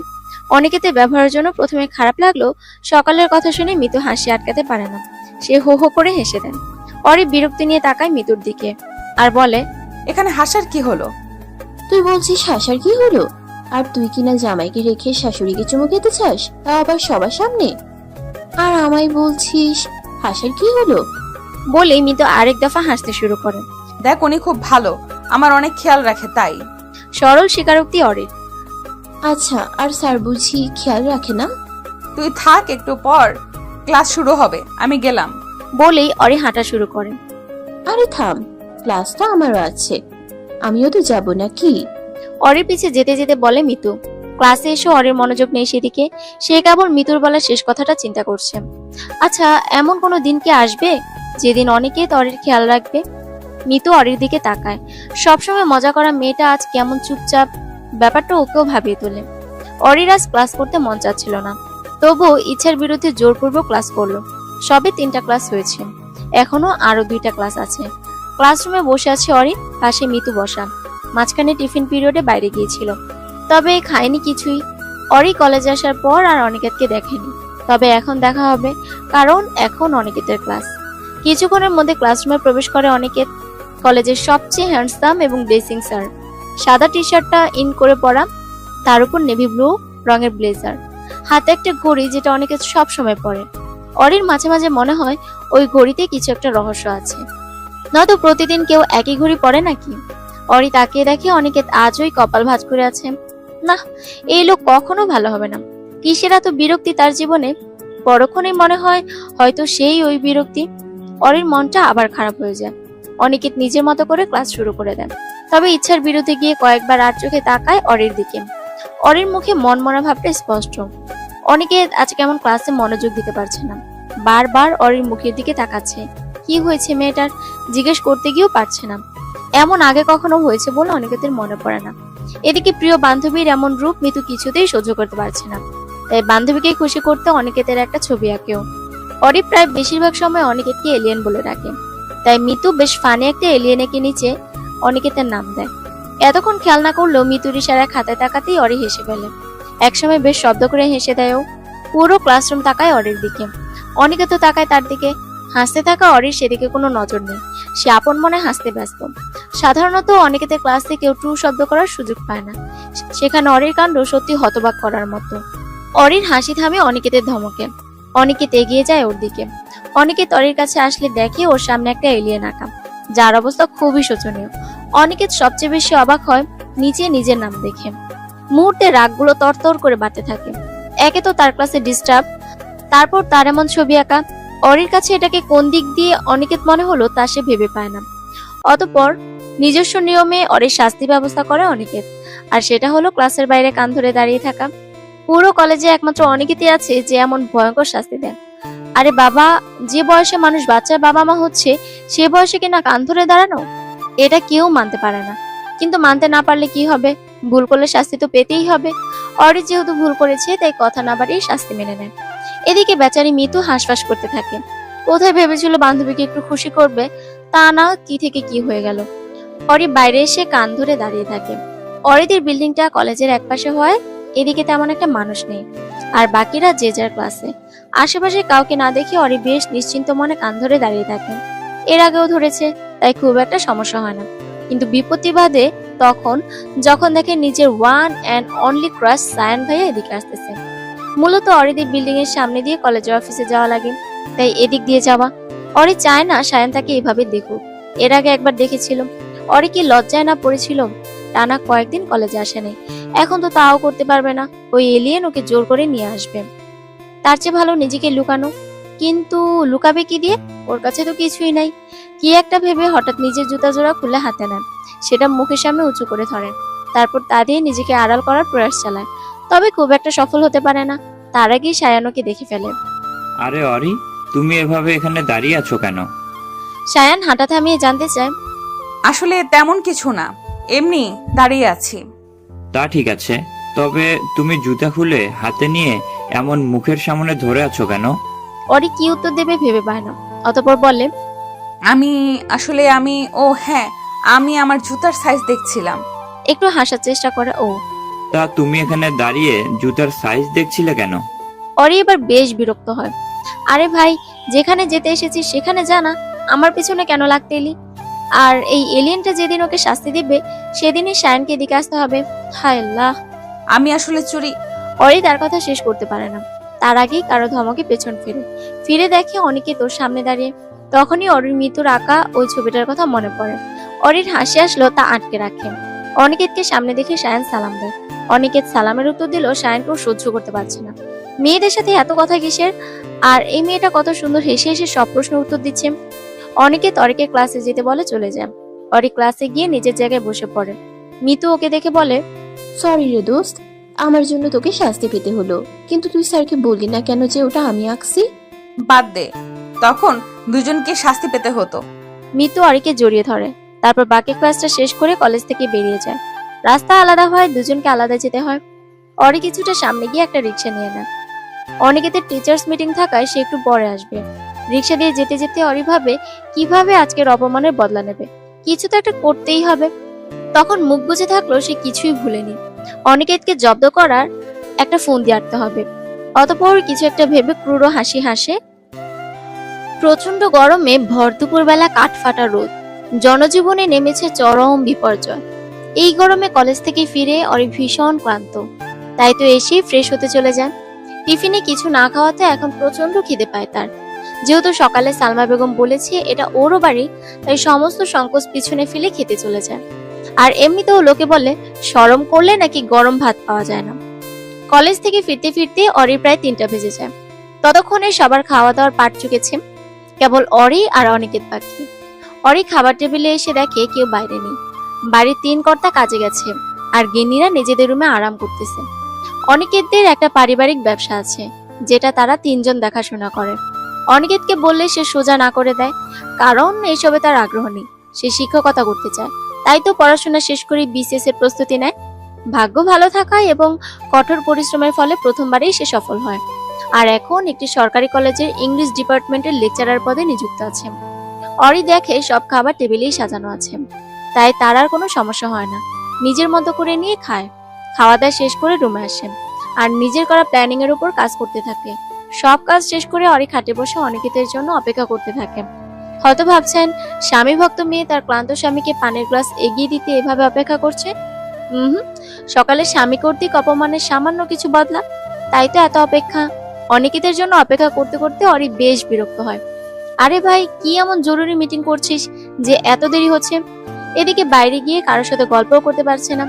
অনিকেতের ব্যবহারের জন্য প্রথমে খারাপ লাগলেও সকালের কথা শুনে মিতু হাসি আটকাতে পারে না। সে হো হো করে হেসে দেন। অরি বিরক্তি নিয়ে তাকায় মিতুর দিকে আর বলে, এখানে হাসার কি হলো? তুই বলছিস হাসার কি হলো? আর তুই কিনা জামাইকে রেখে শাশুড়িকে চুমু খেতে চাস, তা আবার সবার সামনে? আর আমায় বলছিস হাসার কি হলো? বলেই মিতু আরেক দফা হাসতে শুরু করে। দেখ, উনি খুব ভালো, আমার অনেক খেয়াল রাখে তাই। সরল স্বীকারোক্তি অরির। আচ্ছা, আর স্যার বুঝি খেয়াল রাখে না? তুই থাক, একটু পর ক্লাস শুরু হবে, আমি গেলাম। বলেই অরি হাঁটা শুরু করে। আরে থাম, ক্লাস তো আমারও আছে, আমিও তো যাব নাকি? অরির পিছে যেতে যেতে বলে মিতু। ক্লাসে এসে অরির মনোযোগ নেই সেদিকে। সে কেবল মিতুর বলা শেষ কথাটা চিন্তা করছে। আচ্ছা, এমন কোনো দিন কি আসবে যেদিন অনিকেত অরির খেয়াল রাখবে? মিতু অরির দিকে তাকায়। সবসময় মজা করা মেয়েটা আজ কেমন চুপচাপ, ব্যাপারটা ওকেও ভাবিয়ে তোলে। অরির আজ ক্লাস করতে মন চাচ্ছিল না, তবুও ইচ্ছার বিরুদ্ধে জোরপূর্বক ক্লাস করলো। সবে 3টা ক্লাস হয়েছে, এখনো আরো 2টা ক্লাস আছে। ক্লাসরুমে বসে আছে অরি, পাশে মিতু বসা। মাঝখানে টিফিন পিরিয়ডে বাইরে গিয়েছিল, তবে খায়নি কিছুই। অরি কলেজে আসার পর আর অনিকেতকে দেখেনি, তবে এখন দেখা হবে, কারণ এখন অনিকেতের ক্লাস। কিছুক্ষণের মধ্যে ক্লাসরুমে প্রবেশ করে অনিকেত, কলেজের সবচেয়ে হ্যান্ডসাম এবং ড্রেসিং স্যার। সাদা টি শার্টটা ইন করে পরা, তার উপর নেভি ব্লু রঙের ব্লেজার, হাতে একটা ঘড়ি যেটা অনিকেত সব সময় পরে। অরির মাঝে মাঝে মনে হয় ওই ঘড়িতে কিছু একটা রহস্য আছে, নয়তো প্রতিদিন কেউ একই ঘড়ি পরে নাকি। অরি তাকিয়ে দেখে অনিকেত আজই কপাল ভাঁজ করে আছে। না, এই লোক কখনো ভালো হবে না। কিসের এত বিরক্তি তার জীবনে? পরক্ষণেই মনে হয় হয়তো সেই ওই বিরক্তি। অরির মনটা আবার খারাপ হয়ে যায়। অনিকেত নিজের মতো করে ক্লাস শুরু করে দেন, তবে ইচ্ছার বিরুদ্ধে গিয়ে কয়েকবার আর চোখে তাকায় অরির দিকে। অরির মুখে মনমরা ভাবটা স্পষ্ট। অনিকেত আজ কেমন ক্লাসে মনোযোগ দিতে পারছে না, বারবার অরির মুখের দিকে তাকাচ্ছে। কি হয়েছে মেয়েটার জিজ্ঞেস করতে গিয়েও পারছে না। এমন আগে কখনো হয়েছে বলে অনিকেতের মনে পড়ে না। এদিকে প্রিয় বান্ধবীর এমন রূপ মিতু কিছুতেই সহ্য করতে পারছে না, তাই বান্ধবীকে খুশি করতে অনিকেতের একটা ছবি আঁকেও। অরি প্রায় বেশিরভাগ সময় অনিকেতকে এলিয়েন বলে ডাকে, তাই মিতু বেশ ফানি একটা এলিয়েন এঁকে নিচে অনিকেতের নাম দেয়। এতক্ষণ খেয়াল না করলেও মিতুর ইশারায় খাতায় তাকাতেই অরি হেসে ফেলে। একসময় বেশ শব্দ করে হেসে দেয়ও। পুরো ক্লাসরুম তাকায় অরির দিকে, অনিকেতও তাকায় তার দিকে। হাসতে থাকা অরির সেদিকে কোনো নজর নেই, সে আপন মনে হাসতে ব্যস্ত। সাধারণত অনিকেতের ক্লাসে কেউ ট্রু শব্দ করার সুযোগ পায় না, সেখানে অরির কাণ্ড সত্যি হতবাক করার মতো। অরির হাসি থামে অনিকেতের ধমকে। অনিকেত এগিয়ে যায় ওর দিকে। অনিকেত অরির কাছে আসলে দেখে ওর সামনে একটা এলিয়েন আঁকা, যার অবস্থা খুবই শোচনীয়। অনিকেত সবচেয়ে বেশি অবাক হয় নিচে নিজের নাম দেখে। মুহূর্তে রাগগুলো তরতর করে বাড়তে থাকে। একে তো তার ক্লাসে ডিস্টার্ব, তারপর তার এমন ছবি আঁকা। অরির কাছে এটাকে কোন দিক দিয়ে অনিকেত মনে হলো তা সে ভেবে পায় না। অতঃপর নিজস্ব নিয়মে অরির শাস্তি ব্যবস্থা করে অনিকেত, আর সেটা হলো ক্লাসের বাইরে কান ধরে দাঁড়িয়ে থাকা। পুরো কলেজে একমাত্র অনিকেতই আছে যে এমন ভয়ঙ্কর শাস্তি দেন। আরে বাবা, যে বয়সে মানুষ বাচ্চার বাবা মা হচ্ছে সে বয়সে কিনা কান ধরে দাঁড়ানো, এটা কেউ মানতে পারে না। কিন্তু মানতে না পারলে কি হবে? ভুল করলে শাস্তি তো পেতেই হবে। অরি যেহেতু ভুল করেছে তাই কথা না বাড়িয়ে শাস্তি মেনে নেয়। এদিকে বেচারি মিতু হাঁসফাঁস করতে থাকে। কোথায় ভেবেছিল বান্ধবীকে একটু খুশি করবে, তা না কি থেকে কি হয়ে গেল। অরি বাইরে এসে কান ধরে দাঁড়িয়ে থাকে। অরিদের বিল্ডিংটা কলেজের একপাশে হয়, এদিকে তেমন একটা মানুষ নেই, আর বাকিরা যে যার ক্লাসে। আশেপাশে কাউকে না দেখে অরি বেশ নিশ্চিন্ত মনে কান ধরে দাঁড়িয়ে থাকে। এর আগেও ধরেছে, তাই খুব একটা সমস্যা হয় না। কিন্তু বিপত্তি বাধে তখন, যখন দেখে নিজের one and only crush Sayan ভাইয়া এদিকে আসতেছে। মূলত অরিদের বিল্ডিং এর সামনে দিয়ে কলেজের অফিসে যাওয়া লাগে, তাই এদিক দিয়ে যাওয়া। অরি চায় না সায়ান তাকে এভাবে দেখুক। এর আগে একবার দেখেছিল। অরি কি লজ্জায় না পড়েছিল? টানা কয়েকদিন কলেজে আসেনি, এখন তো তাও করতে পারবে না। ওই এলিয়েন ওকে জোর করে নিয়ে আসবে। তার চেয়ে ভালো নিজেকে লুকানো। কিন্তু লুকাবে কি দিয়ে? ওর কাছে তো কিছুই নাই। কি একটা ভেবে হঠাৎ নিজের জুতা জোড়া খুলে হাতে নেন, সেটা মুখের সামনে উঁচু করে ধরেন, তারপর তা দিয়ে নিজেকে আড়াল করার প্রয়াস চালায়, তবে খুব একটা সফল হতে পারে না। তার আগেই সায়ানকে দেখে ফেলে। আরে অরি, তুমি এভাবে এখানে দাঁড়িয়ে আছো কেন? সায়ান হাঁটা থামিয়ে জানতে চায়। আসলে তেমন কিছু না, এমনি দাঁড়িয়ে আছি। তা ঠিক আছে, তবে তুমি জুতা খুলে হাতে নিয়ে এমন মুখের সামনে ধরে আছো কেন? অরি কি উত্তর দেবে ভেবে পায় না, অতঃপর বলে, আমি ও হ্যাঁ, আমি আমার জুতার সাইজ দেখছিলাম। একটু হাসার চেষ্টা করে ও। তা তুমি এখানে দাঁড়িয়ে জুতার সাইজ দেখছিলে কেন? অরি এবার বেশ বিরক্ত হয়। আরে ভাই, যেখানে যেতে এসেছিস সেখানে জানা, আমার পিছনে কেন লাগতে এলি? আর এই এলিয়েনটা যেদিন ওকে শাস্তি দিবে সেদিনই শায়ানকে এদিকে আসতে হবে। হায় আল্লাহ। আমি আসলে চুরি। অরি তার কথা শেষ করতে পারে না, তার আগেই কারো ধমকে পেছন ফিরে দেখে অনেকে তোর সামনে দাঁড়িয়ে। তখনই অরির মৃত্যুর আঁকা ওই ছবিটার কথা মনে পড়ে। অরির হাসি আসলো, তা আটকে রাখে। অনিকেতকে সামনে দেখে শায়ান সালাম দেয়। অনিকেত সালামের উত্তর দিল শায়ানকেও সহ্য করতে পারছে না। মেয়েদের সাথে এত কথা কিসের? আর এই মেয়েটা কত সুন্দর হেসে হেসে সব প্রশ্নের উত্তর দিচ্ছে। অনিকেত অরিকে ক্লাসে যেতে বলে চলে যায়। অরি ক্লাসে গিয়ে নিজের জায়গায় বসে পড়ে। মিতু ওকে দেখে বলে, সরি রে দোস্ত, আমার জন্য তোকে শাস্তি পেতে হলো। কিন্তু তুই স্যারকে বললি না কেন যে ওটা আমি আঁকছি? বাদ দে, তখন দুজনকে শাস্তি পেতে হতো। মিতু অরিকে জড়িয়ে ধরে। তারপর বাকি ক্লাসটা শেষ করে কলেজ থেকে বেরিয়ে যায়। রাস্তা আলাদা হয়, দুজনকে আলাদা যেতে হয়। অরি কিছুটা সামনে গিয়ে একটা রিক্সা নিয়ে নেয়। অনিকেতের টিচার্স মিটিং থাকায় সে একটু পরে আসবে। রিক্সা দিয়ে যেতে যেতে অরি ভাবে কিভাবে আজকের অপমানের বদলা নেবে। কিছু তো একটা করতেই হবে। তখন মুখ বুজে থাকলো সে কিছুই ভুলেনি। অনিকেতকে জব্দ করার একটা ফোন দিয়ে আটতে হবে। অতঃপর কিছু একটা ভেবে ক্রুড় হাসি হাসে। প্রচন্ড গরমে ভর দুপুর বেলা কাঠফাটা রোদ, জনজীবনে নেমেছে চরম বিপর্যয়। এই গরমে কলেজ থেকে ফিরে অরি ভীষণ ক্লান্ত, তাই তো এসেই ফ্রেশ হতে চলে যায়। টিফিনে কিছু না খাওয়াতে এখন প্রচন্ড খিদে পায় তার। যেহেতু সকালে সালমা বেগম বলেছে এটা ওরও বাড়ি, তাই সমস্ত সংকোচ পিছনে ফেলে খেতে চলে যায়। আর এমনিতেও লোকে বলে শরম করলে নাকি গরম ভাত পাওয়া যায় না। কলেজ থেকে ফিরতে ফিরতে অরি প্রায় 3টা বেজে যায়। ততক্ষণে সবার খাওয়া দাওয়ার পাট চুকেছে, কেবল অরি আর অনিকেত বাকি। অরি খাবার টেবিলে এসে দেখে কেউ বাইরে নেই। বাড়ির 3 কর্তা কাজে গেছে আর গিন্নিরা নিজেদের রুমে আরাম করতেছে। অনিকেতদের একটা পারিবারিক ব্যবসা আছে, যেটা তারা 3 জন দেখাশোনা করে। অনিকেতকে বললে সে সোজা না করে দেয়, কারণ এসবে তার আগ্রহ নেই। সে শিক্ষকতা করতে চায়, তাই তো পড়াশোনা শেষ করে বিসিএস এর প্রস্তুতি নেয়। ভাগ্য ভালো থাকায় এবং কঠোর পরিশ্রমের ফলে প্রথমবারেই সে সফল হয়। আর এখন একটি সরকারি কলেজের ইংলিশ ডিপার্টমেন্টের লেকচারার পদে নিযুক্ত আছে। অরি দেখে সব খাবার টেবিলেই সাজানো আছে, তাই তার আর কোনো সমস্যা হয় না। নিজের মতো করে নিয়ে খায়। খাওয়া দাওয়া শেষ করে রুমে আসেন আর নিজের করা প্ল্যানিং এর উপর কাজ করতে থাকে। সব কাজ শেষ করে অরি খাটে বসে অনিকেতের জন্য অপেক্ষা করতে থাকে। হয়তো ভাবছেন স্বামী ভক্ত মেয়ে তার ক্লান্ত স্বামীকে পানির গ্লাস এগিয়ে দিতে এভাবে অপেক্ষা করছে। সকালে স্বামী কর্তৃক অপমানের সামান্য কিছু বদলা, তাই তো এত অপেক্ষা। অনিকেতের জন্য অপেক্ষা করতে করতে অরি বেশ বিরক্ত হয়। আরে ভাই, কি এমন জরুরি মিটিং করছিস যে এত দেরি হচ্ছে? এদিকে বাইরে গিয়ে কারোর সাথে গল্পও করতে পারছে না।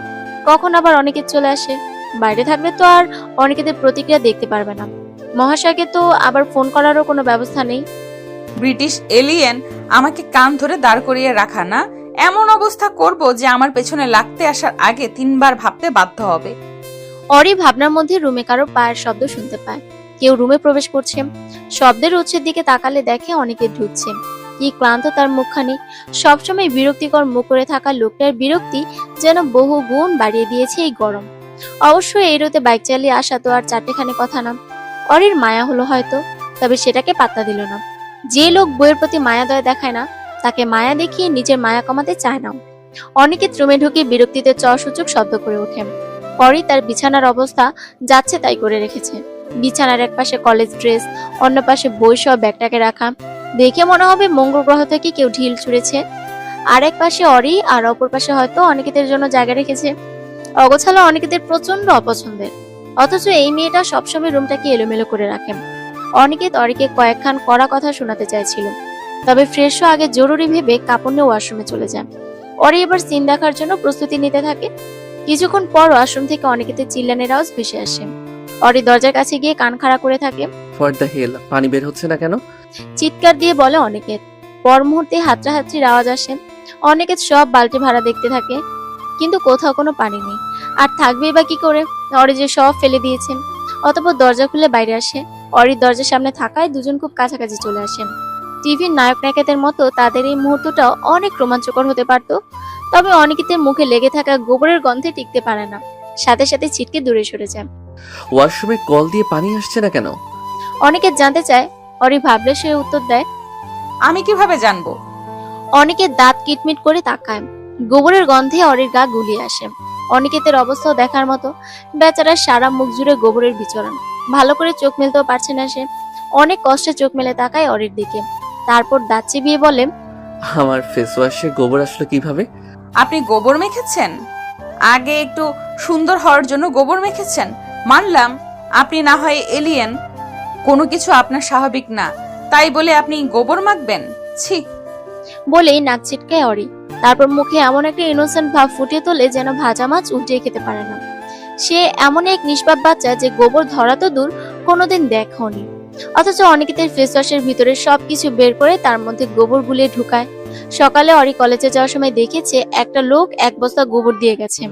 কখন আবার অনিকেত চলে আসে। বাইরে থাকলে তো আর অনিকেতের প্রতিক্রিয়া দেখতে পারবে না। মহাশয়কে তো আবার ফোন করারও কোনো ব্যবস্থা নেই। ব্রিটিশ এলিয়েন আমাকে কান ধরে দাঁড় করিয়ে রাখা না, এমন অবস্থা করব যে আমার পেছনে লাগতে আসার আগে 3 বার ভাবতে বাধ্য হবে। অরি ভাবনার মধ্যে রুমে কারো পায়ের শব্দ শুনতে পায়। কেউ রুমে প্রবেশ করছে। শব্দের উৎসের দিকে তাকালে দেখে অনিকেত ঢুকছে। কি ক্লান্ত তার মুখখানি। সবসময় বিরক্তিকর মুখ করে থাকা লোকটার বিরক্তি যেন বহু গুণ বাড়িয়ে দিয়েছে এই গরম। অবশ্য এই রোদে বাইক চালিয়ে আসা তো আর চারটেখানি কথা না। অরির মায়া হলো হয়তো, তবে সেটাকে পাত্তা দিল না। যে লোক বইয়ের প্রতি মায়া দয়া দেখায় না, তাকে মায়া দেখিয়ে নিজের মায়া কমাতে চায় না। অনিকেত রুমে ঢুকে বিরক্তিতে সূচক শব্দ করে ওঠে। অরি তার বিছানার অবস্থা যাচ্ছে তাই করে রেখেছে। বিছানার এক পাশে কলেজ ড্রেস, অন্য পাশে বই সহ ব্যাগটাকে রাখা। দেখে মনে হবে মঙ্গল গ্রহ থেকে কেউ ঢিল ছুঁড়েছে। আর এক পাশে অরি, আর অপর পাশে হয়তো অনিকেতের জন্য জায়গা রেখেছে। অগোছালো অনিকেতের প্রচন্ড অপছন্দের, অথচ এই মেয়েটা সবসময় রুমটাকে এলোমেলো করে রাখে। অনিকেত অরিকে কয়েকখান কড়া কথা শোনাতে চাইছিল, তবে ফ্রেশ হওয়া আগে জরুরি ভেবে কাপড় নিয়ে ওয়াশরুমে চলে যায়। অরি এবার সিন দেখার জন্য প্রস্তুতি নিতে থাকে। কিছুক্ষণ পর ওয়াশরুম থেকে অনিকেতের চিল্লানের আওয়াজ ভেসে আসে। অরি দরজার কাছে গিয়ে কান খাড়া করে থাকে। ফর দ্য হেল, পানি বের হচ্ছে না কেন? চিৎকার দিয়ে বলে অনিকেত। পর মুহূর্তে হাতড়াহাতড়ির আওয়াজ আসে। অনিকেত সব বালতি ভাড়া দেখতে থাকে, কিন্তু কোথাও কোনো পানি নেই। আর থাকবেই বা কি করে? অরি যে সব ফেলে দিয়েছেন। অতঃপর দরজা খুলে বাইরে আসে। অরির দরজার সামনে থাকায় দুজন খুব কাছাকাছি চলে আসেন। টিভির নায়ক নায়িকাদের মতো তাদের এই মুহূর্তটাও অনেক রোমাঞ্চকর হতে পারত, তবে অনিকেতের মুখে লেগে থাকা গোবরের গন্ধে টিকতে পারে না। সাথে সাথে ছিটকে দূরে সরে যায়। ওয়াশরুমে কল দিয়ে পানি আসছে না কেন? অনিকেত জানতে চায়। অরি ভাবলে সে উত্তর দেয়, আমি কিভাবে জানবো? অনিকেত দাঁত কিটমিট করে তাকায়। গোবরের গন্ধে অরির গা গুলিয়ে আসে। অনিকেতের অবস্থাও দেখার মতো। বেচারার সারা মুখ জুড়ে গোবরের বিচরণ। ভালো করে চোখ মেলতেও পারছে না সে। অনেক কষ্টে চোখ মেলে তাকায় অরির দিকে। তারপর দাঁত চিবিয়ে বলে, আমার ফেস ওয়াশে গোবর আসলো কিভাবে? আপনি গোবর মেখেছেন? আগে একটু সুন্দর হওয়ার জন্য গোবর মেখেছেন। মানলাম আপনি না হয় এলিয়েন, কোনো কিছু আপনার স্বাভাবিক না, তাই বলে আপনি গোবর মাখবেন? ছি! বলেই নাক ছিটকায় অরি। তারপর মুখে এমন একটা ইনোসেন্ট ভাব ফুটিয়ে তোলে যেন ভাজা মাছ উল্টিয়ে খেতে পারে না। সে এমন এক নিষ্পাপ বাচ্চা যে গোবর ধরা তো দূর, কোনোদিন দেখনি। অথচ অনিকেতের ফেস ওয়াশের ভিতরে সবকিছু বের করে তার মধ্যে গোবর গুলিয়ে ঢুকায়। সকালে অরি কলেজে যাওয়ার সময় দেখেছে একটা লোক 1 বস্তা গোবর দিয়ে গেছে।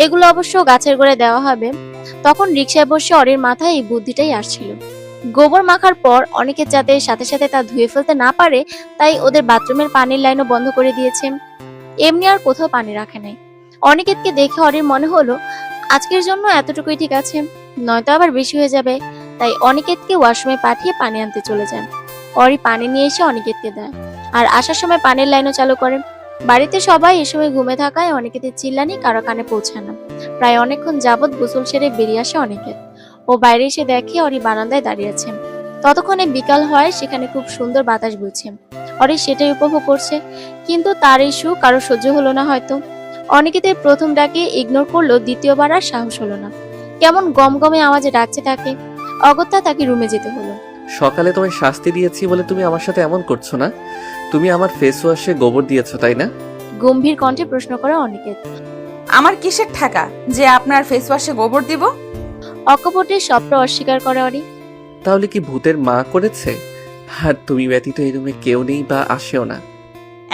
এগুলো অবশ্য গাছের গোড়ে দেওয়া হবে। তখন রিকশায় বসে অরির মাথায় এই বুদ্ধিটাই আসছিল। গোবর মাখার পর অনেকের যাতে সাথে সাথে তা ধুয়ে ফেলতে না পারে, তাই ওদের বাথরুমের পানির লাইনও বন্ধ করে দিয়েছে। এমনি আর কোথাও পানি রাখে নাই। অনিকেতকে দেখে অরির মনে হলো আজকের জন্য এতটুকুই ঠিক আছে, নয়তো আবার বেশি হয়ে যাবে। তাই অনিকেতকে ওয়াশরুমে পাঠিয়ে পানি আনতে চলে যায়। অরি পানি নিয়ে এসে অনিকেতকে দেয়, আর আসার সময় পানির লাইনও চালু করে। বাড়িতে সবাই এ সময় ঘুমে থাকায় অনিকেতের চিল্লানি কারো কানে পৌঁছায় না। প্রায় অনেকক্ষণ যাবৎ গোসল সেরে বেরিয়ে আসে অনিকেত। ও বাইরে এসে দেখে অরি বারান্দায় দাঁড়িয়ে আছে। ততক্ষণে বিকাল হয়, সেখানে খুব সুন্দর বাতাস বইছে। অরি সেটাই উপভোগ করছে, কিন্তু তার এই সুখ কারো সহ্য হলো না হয়তো। অনিকেতের প্রথম ডাকে ইগনোর করলো, দ্বিতীয়বার আর সাহস হলো না। কেমন গমগমে আওয়াজে ডাকছে তাকে। অগত্যা তাকে রুমে যেতে হলো। সকালে তোমায় শাস্তি দিয়েছি বলে তুমি আমার সাথে এমন করছো না? তুমি আমার ফেস ওয়াশে গোবর দিয়েছো তাই না? গম্ভীর কণ্ঠে প্রশ্ন করে অনিকেত। আমার কিসের ঠাকা যে আপনার ফেস ওয়াশে গোবর দিব? অকপটে সবটা অস্বীকার করে অরি। তাহলে কি ভূতের মা করেছে? আর তুমি ব্যতীত এই রুমে কেউ নেই বা আসেও না।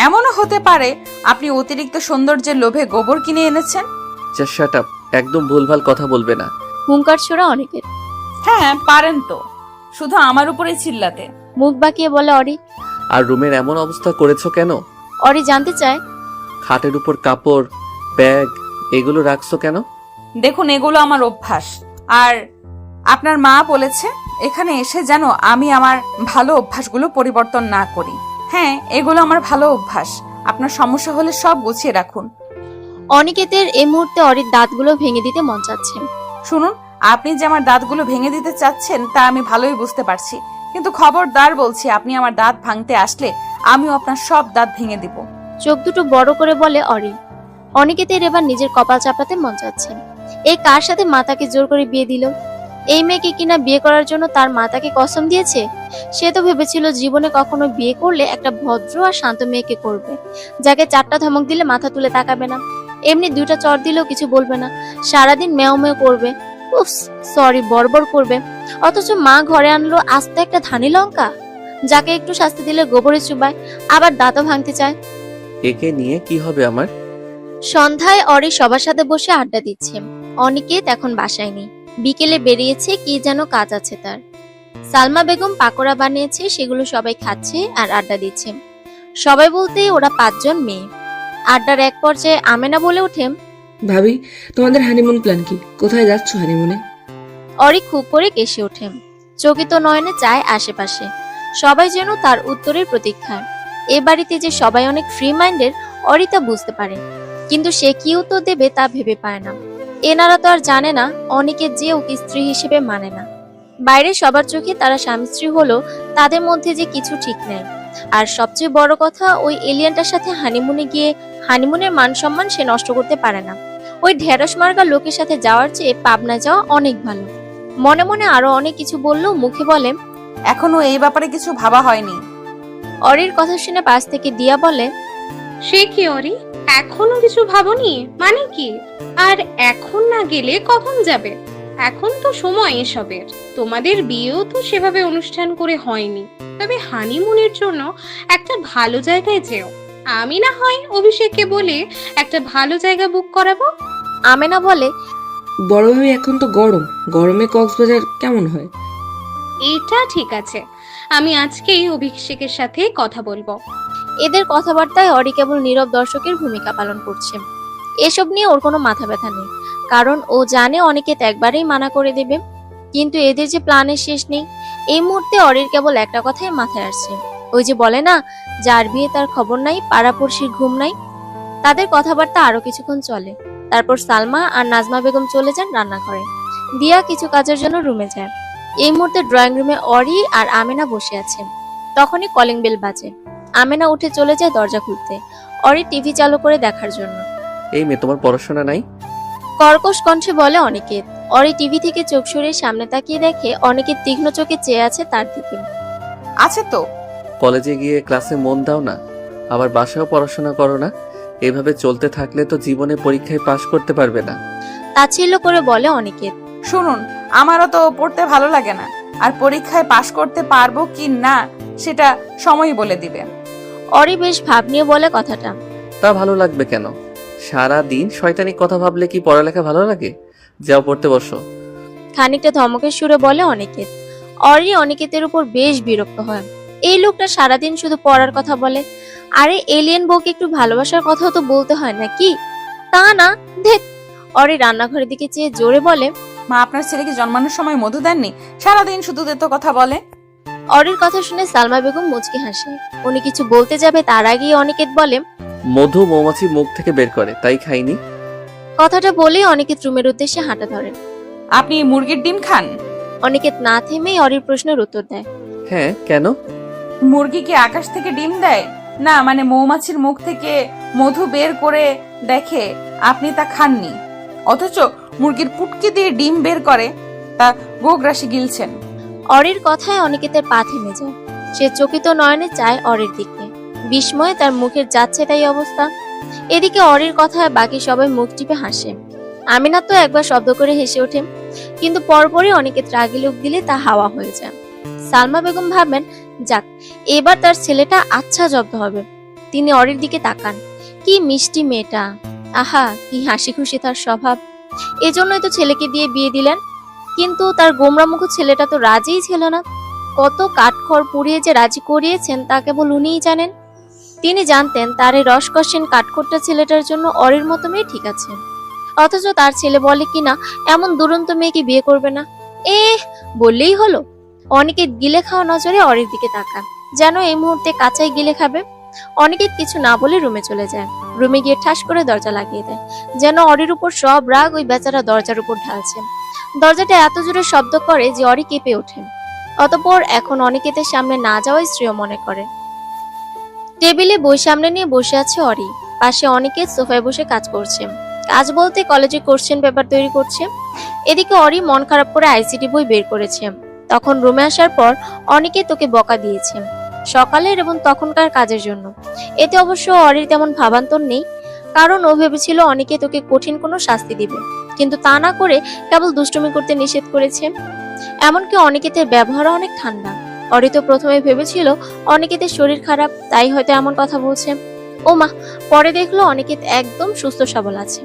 এমনও হতে পারে আপনি অতিরিক্ত সৌন্দর্যের লোভে গোবর কিনে এনেছেন। জাস্ট শাট আপ, একদম ভুলভাল কথা বলবে না। হুঙ্কার ছোড়া অনিকেত। হ্যাঁ পারেন তো, শুধু আমার উপরে চিল্লাতে। মুখ বাঁকিয়ে বলে অরি। আর রুমের এমন অবস্থা করেছো কেন? অরি জানতে চায়। খাটের উপর কাপড়, ব্যাগ এগুলো রাখছো কেন? দেখুন এগুলো আমার অভ্যাস, আর আপনার মা বলেছে এখানে এসে যেন আমি আমার ভালো অভ্যাসগুলো পরিবর্তন না করি। হ্যাঁ এগুলো আমার ভালো অভ্যাস, আপনার সমস্যা হলে সব গুছিয়ে রাখুন। অনিকেতের এই মুহূর্তে অরির দাঁতগুলো ভেঙে দিতে মন চাচ্ছে। শুনুন, আপনি যে আমার দাঁতগুলো ভেঙে দিতে চাচ্ছেন তা আমি ভালোই বুঝতে পারছি, কিন্তু খবরদার বলছি আপনি আমার দাঁত ভাঙতে আসলে আমিও আপনার সব দাঁত ভেঙে দিব। চোখ দুটো বড় করে বলে অরি। অনিকেতের এবার নিজের কপাল চাপড়াতে মন চাচ্ছে। এই কার সাথে মাতাকে জোর করে বিয়ে দিল? এই মেয়েকে কিনা বিয়ে করার জন্য তার মাতাকে কসম দিয়েছে। সে তো ভেবেছিল জীবনে কখনো বিয়ে করলে একটা ভদ্র আর শান্ত মেয়েকে করবে, যাকে 4টা ধমক দিলে মাথা তুলে তাকাবে না, এমনি 2টা চড় দিলেও কিছু বলবে না, সারাদিন মেও মেও করবে, উফস সরি বর্বর করবে। অথচ মা ঘরে আনলো আস্তে একটা ধানি লঙ্কা, যাকে একটু শাস্তি দিলে গোবরে চুবায়, আবার দাঁতও ভাঙতে চায়। একে নিয়ে কি হবে আমার? সন্ধ্যায় অরি সবার সাথে বসে আড্ডা দিচ্ছে। অনিকেত এখন বাসায় নেই, বিকেলে বেরিয়েছে, কি যেন কাজ আছে তার। সালমা বেগম পাকোড়া বানিয়েছে, সেগুলো সবাই খাচ্ছে আর আড্ডা দিচ্ছে। সবাই বলতে ওরা 5 জন মেয়ে। আড্ডার এক পর্যায়ে আমেনা বলে ওঠে, ভাবি, তোমাদের হানিমুন প্ল্যান কি? কোথায় যাচ্ছ হানিমুনে? অরি খুব করে কেসে ওঠে, চকিত নয়নে চায় আশেপাশে। সবাই যেন তার উত্তরের প্রতীক্ষায়। এ বাড়িতে যে সবাই অনেক ফ্রি মাইন্ডের অরি তা বুঝতে পারে, কিন্তু সে কি উত্তর দেবে তা ভেবে পায় না। এনারা তো আর জানে না অনিকেত যে ওকে স্ত্রী হিসেবে মানে না। বাইরে সবার চোখে তারা স্বামী স্ত্রী হলো, তাদের মধ্যে যে কিছু ঠিক নেই। আর সবচেয়ে বড় কথা, ওই এলিয়েনটার সাথে হানিমুনে গিয়ে হানিমুনের মান সম্মান সে নষ্ট করতে পারে না। ওই ঢেঁড়স মার্কা লোকের সাথে যাওয়ার চেয়ে পাবনা যাওয়া অনেক ভালো। মনে মনে আরো অনেক কিছু বললেও মুখে বলে, এখনো এই ব্যাপারে কিছু ভাবা হয়নি। অরির কথা শুনে পাশ থেকে দিয়া বলে, সে কি অরি, এখনো কিছু ভাবনি? মানে কি? আর এখন না গেলে কখন যাবে? এখন তো সময় এসবের। তোমাদের বিয়েও তো সেভাবে অনুষ্ঠান করে হয়নি, তবে হানিমুনের জন্য একটা ভালো জায়গায় যেও। আমি না হয় অভিষেককে বলে একটা ভালো জায়গা বুক করাবো। আমেনা বলে, বড় ভাবি এখন তো গরমে কক্সবাজার কেমন হয়? এটা ঠিক আছে, আমি আজকেই অভিষেকের সাথে কথা বলবো। এদের কথাবার্তায় অরি কেবল নীরব দর্শকের ভূমিকা পালন করছে। এসব নিয়ে ওর কোনো মাথা ব্যথা নেই, কারণ ও জানে অনিকেত একবারেই মানা করে দেবে। কিন্তু এদের যে প্ল্যানের শেষ নেই। এই মুহূর্তে অরির কেবল একটা কথাই মাথায় আসছে, ওই যে বলে না, যার বিয়ে তার খবর নাই, পাড়াপড়শির ঘুম নাই। তাদের কথাবার্তা আরো কিছুক্ষণ চলে। তারপর সালমা আর নাজমা বেগম চলে যান রান্নাঘরে। দিয়া কিছু কাজের জন্য রুমে যায়। এই মুহূর্তে ড্রয়িং রুমে অরি আর আমেনা বসে আছে। তখনই কলিং বেল বাজে। আমেনা উঠে চলে যায় দরজা খুলতে, অরি টিভি চালু করে দেখার জন্য। এই মেয়ে, তোমার পড়াশোনা নাই? কর্কশ কণ্ঠে বলে অনিকেত। অরি টিভি থেকে চোখ সরিয়ে সামনে তাকিয়ে দেখে অনিকেত তীক্ষ্ণ চোখে চেয়ে আছে তার দিকে। আছে তো। কলেজে গিয়ে ক্লাসে মন দাও না, আবার বাসায়ও পড়াশোনা করো না। এভাবে চলতে থাকলে তো জীবনে পরীক্ষায় পাশ করতে পারবে না। তাচ্ছিল্য করে বলে অনিকেত। শুনুন, আমারও তো পড়তে ভালো লাগে না, আর পরীক্ষায় পাশ করতে পারবো কি না সেটা সময়ই বলে দিবে। অরি বেশ ভাব নিয়ে বলে কথাটা। তা ভালো লাগবে কেন? সারা দিন শয়তানি কথা ভাবলে কি পড়ালেখা ভালো লাগে? যাও পড়তে বসো। খানিকটা ধমকের সুরে বলে অনিকেত। অরি অনিকেতের উপর বেশ বিরক্ত হয়। এই লোকটা সারাদিন শুধু পড়ার কথা বলে। আরে এলিয়েন বউকে একটু ভালোবাসার কথাও তো বলতে হয় নাকি? তা না, ধেৎ। অরি রান্নাঘরের দিকে চেয়ে জোরে বলে, মা আপনার ছেলেকে জন্মানোর সময় মধু দেননি? সারাদিন শুধু তো কথা বলে। অরির কথা শুনে সালমা বেগম মুচকি হাসে। উনি কিছু বলতে যাবে তার আগেই অনিকেত বলে, মধু মৌমাছি মুখ থেকে বের করে, তাই খাইনি। কথাটা বলেই অনিকেত রুমের উদ্দেশ্যে হাঁটা ধরেন। আপনি মুরগির ডিম খান? অনিকেত না থেমেই অরির প্রশ্নের উত্তর দেয়। হ্যাঁ, কেন? মুরগি কি আকাশ থেকে ডিম দেয়? না, মানে মৌমাছির মুখ থেকে মধু বের করে দেখে আপনি তা খাননি, অথচ মুরগির পুটকি দিয়ে ডিম বের করে তা গোগ্রাসে গিলছেন। অরির কথায় অনিকেতের পা থেমে যায়। সে চকিত নয়নে চায় অরির দিকে। বিস্ময়ে তার মুখের যাচ্ছে তাই অবস্থা। এদিকে অরির কথায় বাকি সবাই মুখ টিপে হাসে। আমিনা তো একবার শব্দ করে হেসে ওঠে, কিন্তু পরপরই অনিকেত রাগি লোক দিলে তা হাওয়া হয়ে যায়। সালমা বেগম ভাবেন, যাক, এবার তার ছেলেটা আচ্ছা জব্দ হবে। তিনি অরির দিকে তাকান। কি মিষ্টি মেয়েটা, আহা কি হাসি খুশি তার স্বভাব। এজন্যই তো ছেলেকে দিয়ে বিয়ে দিলেন। কিন্তু তার গোমরামুখ ছেলেটা তো রাজিই ছিল না। কত কাঠখড় পুড়িয়ে যে রাজি করিয়েছেন তা কেবল উনিই জানেন। তিনি জানতেন তার এই রসকসীন কাঠখোট্টা ছেলেটার জন্য অরির মতো মেয়ে ঠিক আছে, অথচ তার ছেলে বলে কিনা এমন দুরন্ত মেয়েকে বিয়ে করবে না। বললেই হলো। অনিকেত গিলে খাওয়া নজরে অরির দিকে তাকান, যেন এই মুহূর্তে কাঁচাই গিলে খাবে। অনিকেত কিছু না বলে রুমে চলে যায়। রুমে গিয়ে ঠাস করে দরজা লাগিয়ে দেয়, যেন অরির উপর সব রাগ ওই বেচারা দরজার উপর ঢালছে। দরজাটা এত জোরে শব্দ করে যে অরি কেঁপে ওঠে। অতঃপর এখন অনিকেতের সামনে না যাওয়াই শ্রেয় মনে করে। টেবিলে বই সামনে নিয়ে বসে আছে অরি। পাশে অনিকেত সোফায় বসে কাজ করছে। কাজ বলতে কলেজে কোশ্চেন পেপার তৈরি করছে। এদিকে অরি মন খারাপ করে আইসিটি বই বের করেছে। তখন রুমে আসার পর অনিকেত তোকে বকা দিয়েছে সকালের এবং তখনকার কাজের জন্য। এতে অবশ্য অরির তেমন ভাবান্তর নেই, কারণ ও ভেবেছিল অনিকেত তোকে কঠিন কোনো শাস্তি দিবে, কিন্তু তা না করে কেবল দুষ্টুমি করতে নিষেধ করেছে। এমনকি অনিকেতের ব্যবহার অনেক ঠান্ডা। অরি তো প্রথমে ভেবেছিল অনিকেতের শরীর খারাপ, তাই হয়তো এমন কথা বলছে। ও মা, পরে দেখলো অনিকেত একদম সুস্থ সবল আছে।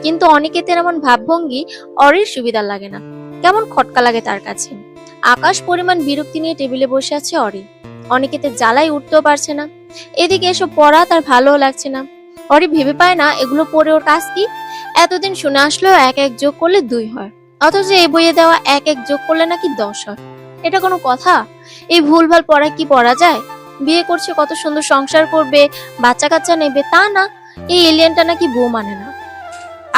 কিন্তু অনিকেতের এমন ভাবভঙ্গি অরির সুবিধা লাগে না, কেমন খটকা লাগে তার কাছে। আকাশ পরিমাণ বিরক্তি নিয়ে টেবিলে বসে আছে অরি। অনিকেতের জ্বালায় উঠতেও পারছে না। এদিকে এসব পড়া তার ভালোও লাগছে না। অরি ভেবে পায় না এগুলো পড়ে ওর কাজ কি। এতদিন শুনে আসলেও 1 1 যোগ করলে 2 হয়, অথচ এই বইয়ে দেওয়া 1 1 যোগ করলে নাকি 10 হয়। এটা কোনো কথা? এই ভুলভাল পড়া কি পড়া যায়? বিয়ে করছে, কত সুন্দর সংসার করবে, বাচ্চা কাচ্চা নেবে, তা না, এই এলিয়েনটা নাকি বউ মানে না।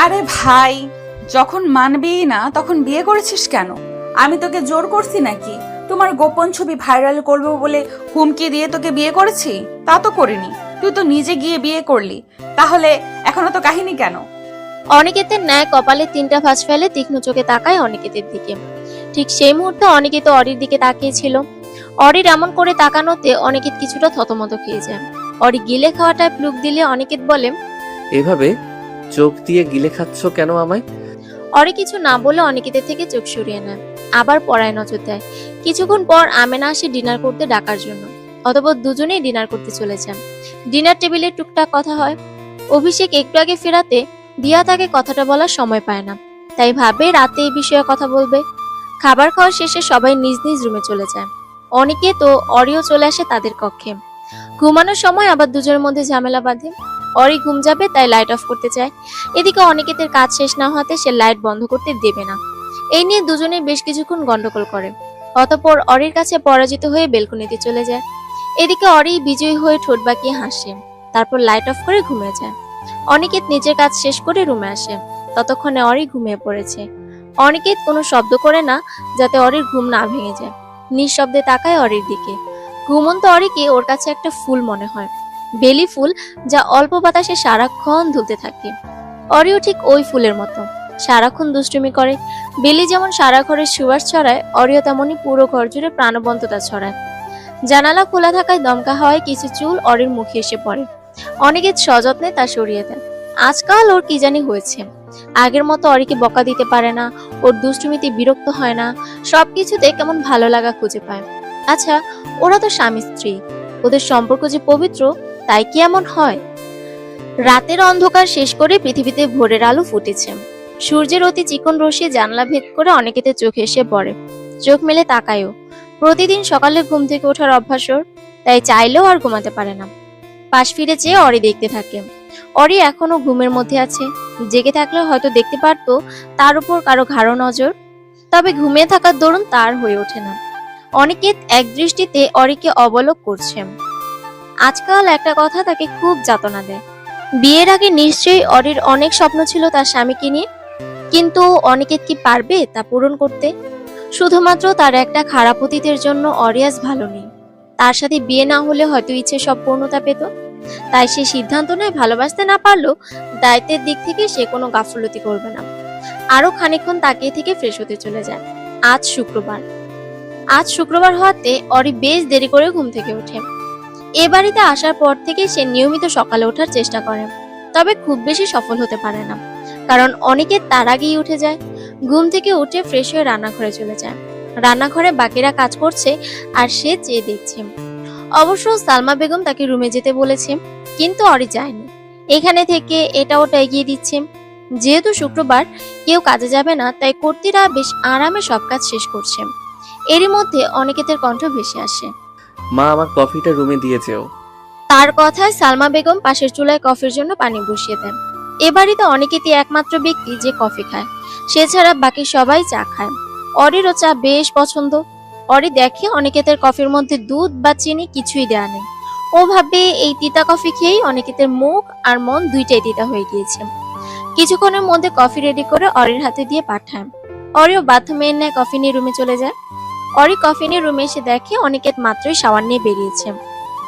আরে ভাই, যখন মানবেই না তখন বিয়ে করেছিস কেন? আমি তোকে জোর করছি নাকি? তোমার গোপন ছবি ভাইরাল করবো বলে হুমকি দিয়ে তোকে বিয়ে করেছি? তা তো করিনি, তুই তো নিজে গিয়ে বিয়ে করলি। তাহলে এখনো তো কাহিনী কেন? অনিকেতের ন্যায় কপালে 3টা ভাঁজ ফেলে তীক্ষ্ণ চোখে তাকায় অনিকেতের দিকে। ঠিক সেই মুহূর্তে অনিকেত অরির দিকে তাকিয়েছিল। অরির এমন করে তাকানোতে অনিকেত কিছুটা থতমত খেয়ে যায়। অরি গিলে খাওয়াটায় প্লুক দিলে অনিকেত বলে, এভাবে চোখ দিয়ে গিলে খাচ্ছ কেন আমায়? অরি কিছু না বলে অনিকেতের থেকে চোখ সরিয়ে নেয়, আবার পড়ায় নজর দেয়। কিছুক্ষণ পর আমেনা আসে ডিনার করতে ডাকার জন্য। অতঃপর দুজনেই ডিনার করতে চলে যান। ডিনার টেবিলে টুকটাক কথা হয়। অভিষেক একটু আগে ফেরাতে দিয়া তাকে কথাটা বলার সময় পায় না, তাই ভাবে রাতে এই বিষয়ে কথা বলবে। খাবার খাওয়া শেষে সবাই নিজ নিজ রুমে চলে যায়। অনিকেত ও অরিও চলে আসে তাদের কক্ষে। ঘুমানোর সময় আবার দুজনের মধ্যে ঝামেলা বাঁধে। অরি ঘুম যাবে তাই লাইট অফ করতে চায়। এদিকে অনিকেতের কাজ শেষ না হতে সে লাইট বন্ধ করতে দেবে না। এই নিয়ে দুজনেই বেশ কিছুক্ষণ গন্ডগোল করে। অতঃপর অরির কাছে পরাজিত হয়ে বেলকনিতে চলে যায়। এদিকে অরি বিজয়ী হয়ে ঠোঁট বাঁকিয়ে হাসে, তারপর লাইট অফ করে ঘুমিয়ে যায়। অনিকেত নিজের কাজ শেষ করে রুমে আসে। ততক্ষণে অরি ঘুমিয়ে পড়েছে। অনিকেত কোনো শব্দ করে না, যাতে অরির ঘুম না ভেঙে যায়। নিঃশব্দে তাকায় অরির দিকে। ঘুমন্ত অরিকে ওর কাছে একটা ফুল মনে হয়, বেলি ফুল, যা অল্প বাতাসে সারাক্ষণ ধুলতে থাকে। অরিও ঠিক ওই ফুলের মতো, সারাক্ষণ দুষ্টুমি করে। বেলি যেমন সারা ঘরে সুবাস ছড়ায়, অরিও তেমনই পুরো ঘর জুড়ে প্রাণবন্ততা ছড়ায়। জানালা খোলা থাকায় দমকা হাওয়ায় কিছু চুল অরির মুখে এসে পড়ে। অনিকেত সযত্নে তা সরিয়ে দেয়। আজকাল ওর কি জানি হয়েছে, আগের মতো অরিকে বকা দিতে পারে না, ওর দুষ্টুমিতে বিরক্ত হয় না, সবকিছুতে কেমন ভালো লাগা খুঁজে পায়। আচ্ছা, ওরা তো স্বামী স্ত্রী, ওদের সম্পর্ক যে পবিত্র, তাই কি এমন হয়? রাতের অন্ধকার শেষ করে পৃথিবীতে ভোরের আলো ফুটেছে। সূর্যের অতি চিকন রশ্মি জানলা ভেদ করে অনেকেতে চোখে এসে পড়ে। চোখ মেলে তাকায়ও। প্রতিদিন সকালে ঘুম থেকে ওঠার অভ্যাস ওর, তাই চাইলেও আর ঘুমাতে পারে না। পাশ ফিরে চেয়ে অরি দেখতে থাকে। অরি এখনো ঘুমের মধ্যে আছে। জেগে থাকলে হয়তো দেখতে পারতো তার উপর কারো ঘাড় নজর, তবে ঘুমিয়ে থাকার দরুন তার হয়ে ওঠে না। অনিকেত এক দৃষ্টিতে অরিকে অবলোক করছে। আজকাল একটা কথা তাকে খুব যাতনা দেয়। বিয়ের আগে নিশ্চয়ই অরির অনেক স্বপ্ন ছিল তার স্বামীকে নিয়ে, কিন্তু অনিকেত কি পারবে তা পূরণ করতে? শুধুমাত্র তার একটা খারাপ অতীতের জন্য অরিয়াস ভালো নেই। তার সাথে বিয়ে না হলে হয়তো ইচ্ছে সব পূর্ণতা পেত। তাই সে সিদ্ধান্ত নেয় ভালোবাসতে না পারলেও দায়িত্বের দিক থেকে সে কোনো গাফলতি করবে না। আরো খানিকক্ষণ তাকিয়ে থেকে ফ্রেশ হতে চলে যায়। আজ শুক্রবার হওয়াতে অরি বেশ দেরি করে ঘুম থেকে ওঠে। এ বাড়িতে আসার পর থেকে সে নিয়মিত সকালে ওঠার চেষ্টা করে, তবে খুব বেশি সফল হতে পারে না, কারণ অনেকে তার আগেই উঠে যায়। ঘুম থেকে উঠে ফ্রেশ হয়ে রান্নাঘরে চলে যায়। রান্নাঘরে বাকিরা কাজ করছে আর সে চেয়ে দেখছে। অবশ্য সালমা বেগম তাকে রুমে যেতে বলেছে, কিন্তু অরি যায়নি। এখানে থেকে এটা ওটা এগিয়ে দিচ্ছে। যেহেতু শুক্রবার কেউ কাজে যাবে না, তাই কর্ত্রীরা বেশ আরামে সব কাজ শেষ করছে। এরই মধ্যে অনিকেতের কণ্ঠ ভেসে আসে, মা, আমার কফিটা রুমে দিয়ে যেও। তার কথায় সালমা বেগম পাশের চুলায় কফির জন্য পানি বসিয়ে দেন। এ বাড়িতে অনিকেতই একমাত্র ব্যক্তি যে কফি খায়, সে ছাড়া বাকি সবাই চা খায়। অরিরও চা বেশ পছন্দ। অরি দেখে অনিকেতের কফির মধ্যে দুধ বা চিনি কিছুই দেয়া নেই। ও ভাবে এই তিতা কফি খেয়েই অনিকেতের মুখ আর মন দুইটাই তিতা হয়ে গিয়েছে। কিছুক্ষণের মধ্যে কফি রেডি করে অরির হাতে দিয়ে পাঠায়। অরিও বাধ্য মেয়ের ন্যায় কফি নিয়ে রুমে চলে যায়। অরি কফি নিয়ে রুমে এসে দেখে অনিকেত মাত্রই শাওয়ার নিয়ে বেরিয়েছে।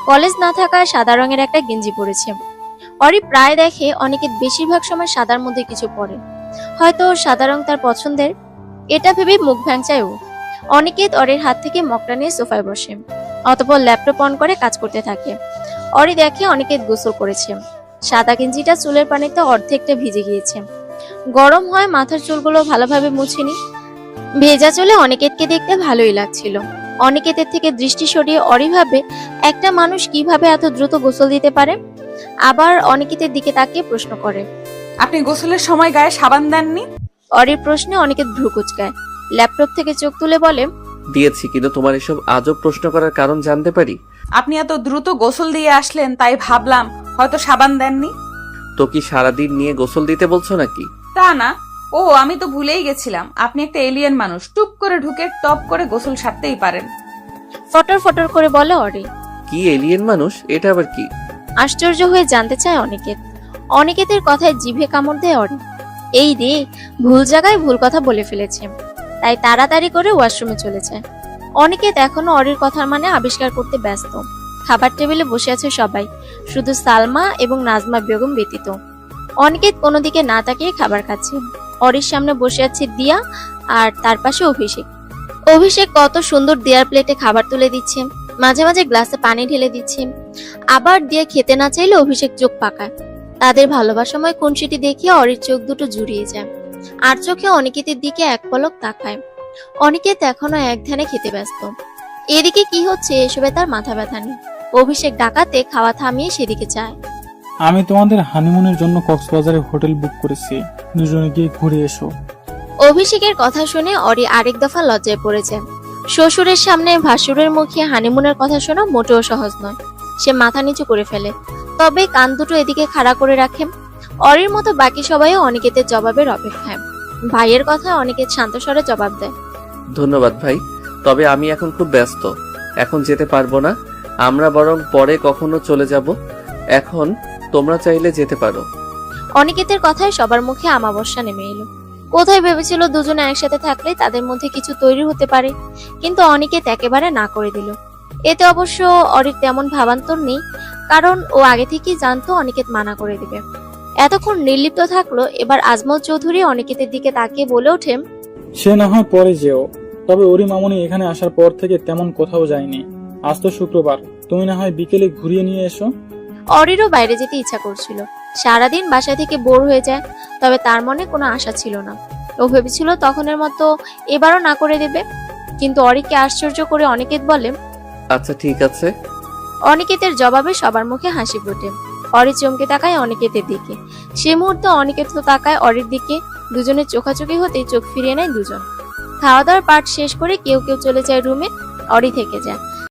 কলেজ না থাকায় সাদা রঙের একটা গেঞ্জি পরেছে। অরি প্রায় দেখে অনিকেত বেশিরভাগ সময় সাদার মধ্যে কিছু পরে, হয়তো সাদা রং তার পছন্দের। এটা ভেবে মুখ ভ্যাংচায় ও। অনিকেত অরির হাত থেকে মগটা নিয়ে সোফায় বসে, অতঃপর ল্যাপটপ অন করে কাজ করতে থাকে। অরি দেখে অনিকেত গোসল করেছে। সাদা গেঞ্জিটা চুলের পানিতে অর্ধেকটা ভিজে গিয়েছে। গরম হয় মাথার চুলগুলো ভালোভাবে মুছেনি। ভেজা চুলে অনিকেতকে দেখতে ভালোই লাগছিল। অনিকেতের থেকে দৃষ্টি সরিয়ে অরি ভাবে একটা মানুষ কিভাবে এত দ্রুত গোসল দিতে পারে। আবার অনিকেতের দিকে তাকিয়ে প্রশ্ন করে, আপনি গোসলের সময় গায়ে সাবান দেননি? অরির প্রশ্নে অনিকেত ভ্রু কুঁচকায়। ল্যাপটপ থেকে চোখ তুলে বলে, দিয়েছি, কিন্তু তোমার এসব আজব প্রশ্ন করার কারণ জানতে পারি? আপনি এত দ্রুত গোসল দিয়ে আসলেন, তাই ভাবলাম হয়তো সাবান দেননি। তো কি সারাদিন নিয়ে গোসল দিতে বলছো নাকি? তা না, ও আমি তো ভুলেই গেছিলাম, আপনি একটা এলিয়েন মানুষ, টুপ করে ঢুকে টপ করে গোসল সারতেই পারেন। ফটর ফটর করে বলে অরি। কি এলিয়েন মানুষ? এটা আবার কি? আশ্চর্য হয়ে জানতে চায় অনিকেত। অনিকেতের কথায় জিভে কামড় দেয় অরি। এই রে, ভুল জায়গায় ভুল কথা বলে ফেলেছে, তাই তাড়াতাড়ি করে ওয়াশরুমে চলে যায়। অনিকেত এখনো অরির কথার মানে আবিষ্কার করতে ব্যস্ত। খাবার টেবিলে বসে আছে সবাই, শুধু সালমা এবং নাজমা বেগম ব্যতীত। অনিকেত কোনো দিকে না তাকিয়ে খাবার খাচ্ছে। অরির সামনে বসে আছে দিয়া, আর তার পাশে অভিষেক। অভিষেক কত সুন্দর দিয়ার প্লেটে খাবার তুলে দিচ্ছে, মাঝে মাঝে গ্লাসে পানি ঢেলে দিচ্ছে। আবার দিয়া খেতে না চাইলে অভিষেক চোখ পাকায়। তাদের ভালোবাসাময় খুনসিটি দেখিয়ে অরির চোখ দুটো জুড়িয়ে যায়, আর চোখে অনিকেতের দিকে এক পলক তাকায়। অনিকেত এখনো এক ধ্যানে খেতে ব্যস্ত। এদিকে কি হচ্ছে এসবে তার মাথা ব্যথা নেই। অভিষেক ডাকাতে খাওয়া থামিয়ে সেদিকে যায়। আমি তোমাদের হানিমুনের জন্য কক্সবাজারে হোটেল বুক করেছি, দুজনে গিয়ে ঘুরে এসো। অভিষেকের কথা শুনে অরি আরেক দফা লজ্জায় পড়েছে। শ্বশুরের সামনে ভাসুরের মুখে হানিমুনের কথা শোনা মোটেও সহজ নয়। সে মাথা নিচু করে ফেলে, তবে কান দুটো এদিকে খাড়া করে রাখে। অরির মতো বাকি সবাই অনিকেতের জবাবের অপেক্ষায়। ভাইয়ের কথা অনিকেত শান্ত স্বরে জবাব দেয়, ধন্যবাদ ভাই, তবে আমি এখন খুব ব্যস্ত, এখন যেতে পারবো না। আমরা বরং পরে কখনো চলে যাব। এখন তোমরা চাইলে যেতে পারো। অনিকেতের কথায় সবার মুখে আমাবস্যা নেমে এলো। কোথায় ভেবেছিল দুজনে একসাথে থাকলে তাদের মধ্যে কিছু তৈরি হতে পারে, কিন্তু অনিকেত একেবারে না করে দিল। এতে অবশ্য অরির তেমন ভাবান্তর নেই, কারণ ও আগে থেকেই জানতো অনিকেত মানা করে দিবে। এতক্ষণ নির্লিপ্ত থাকলো, এবার আজমল চৌধুরী অনিকেতের দিকে তাকিয়ে বলে ওঠে, সে না হয় পরে যেও, তবে ওরি মামুনি এখানে আসার পর থেকে তেমন কোথাও যায়নি। আজ তো শুক্রবার, তুমি না হয় বিকেলে ঘুরিয়ে নিয়ে এসো। অরিরও বাইরে যেতে ইচ্ছা করছিল। সারাদিন বাসা থেকে বোর হয়ে যায়, তবে তার মনে কোনো আশা ছিল না। ও ভেবেছিল তখনের মতো এবারও না করে দেবে, কিন্তু অরিকে আশ্চর্য করে অনিকেত বলে, আচ্ছা ঠিক আছে। অনিকেতের জবাবে সবার মুখে হাসি ফোটে। অরি চমকে তাকায় অনিকেতের দিকে। সে মুহূর্তে অনিকেত তো তাকায় অরির দিকে। দুজনের চোখাচোখি হতেই চোখ ফিরিয়ে নেয় দুজন। খাওয়া দাওয়ার পাট শেষ করে কেউ কেউ চলে যায় রুমে, অরি থেকে যায়।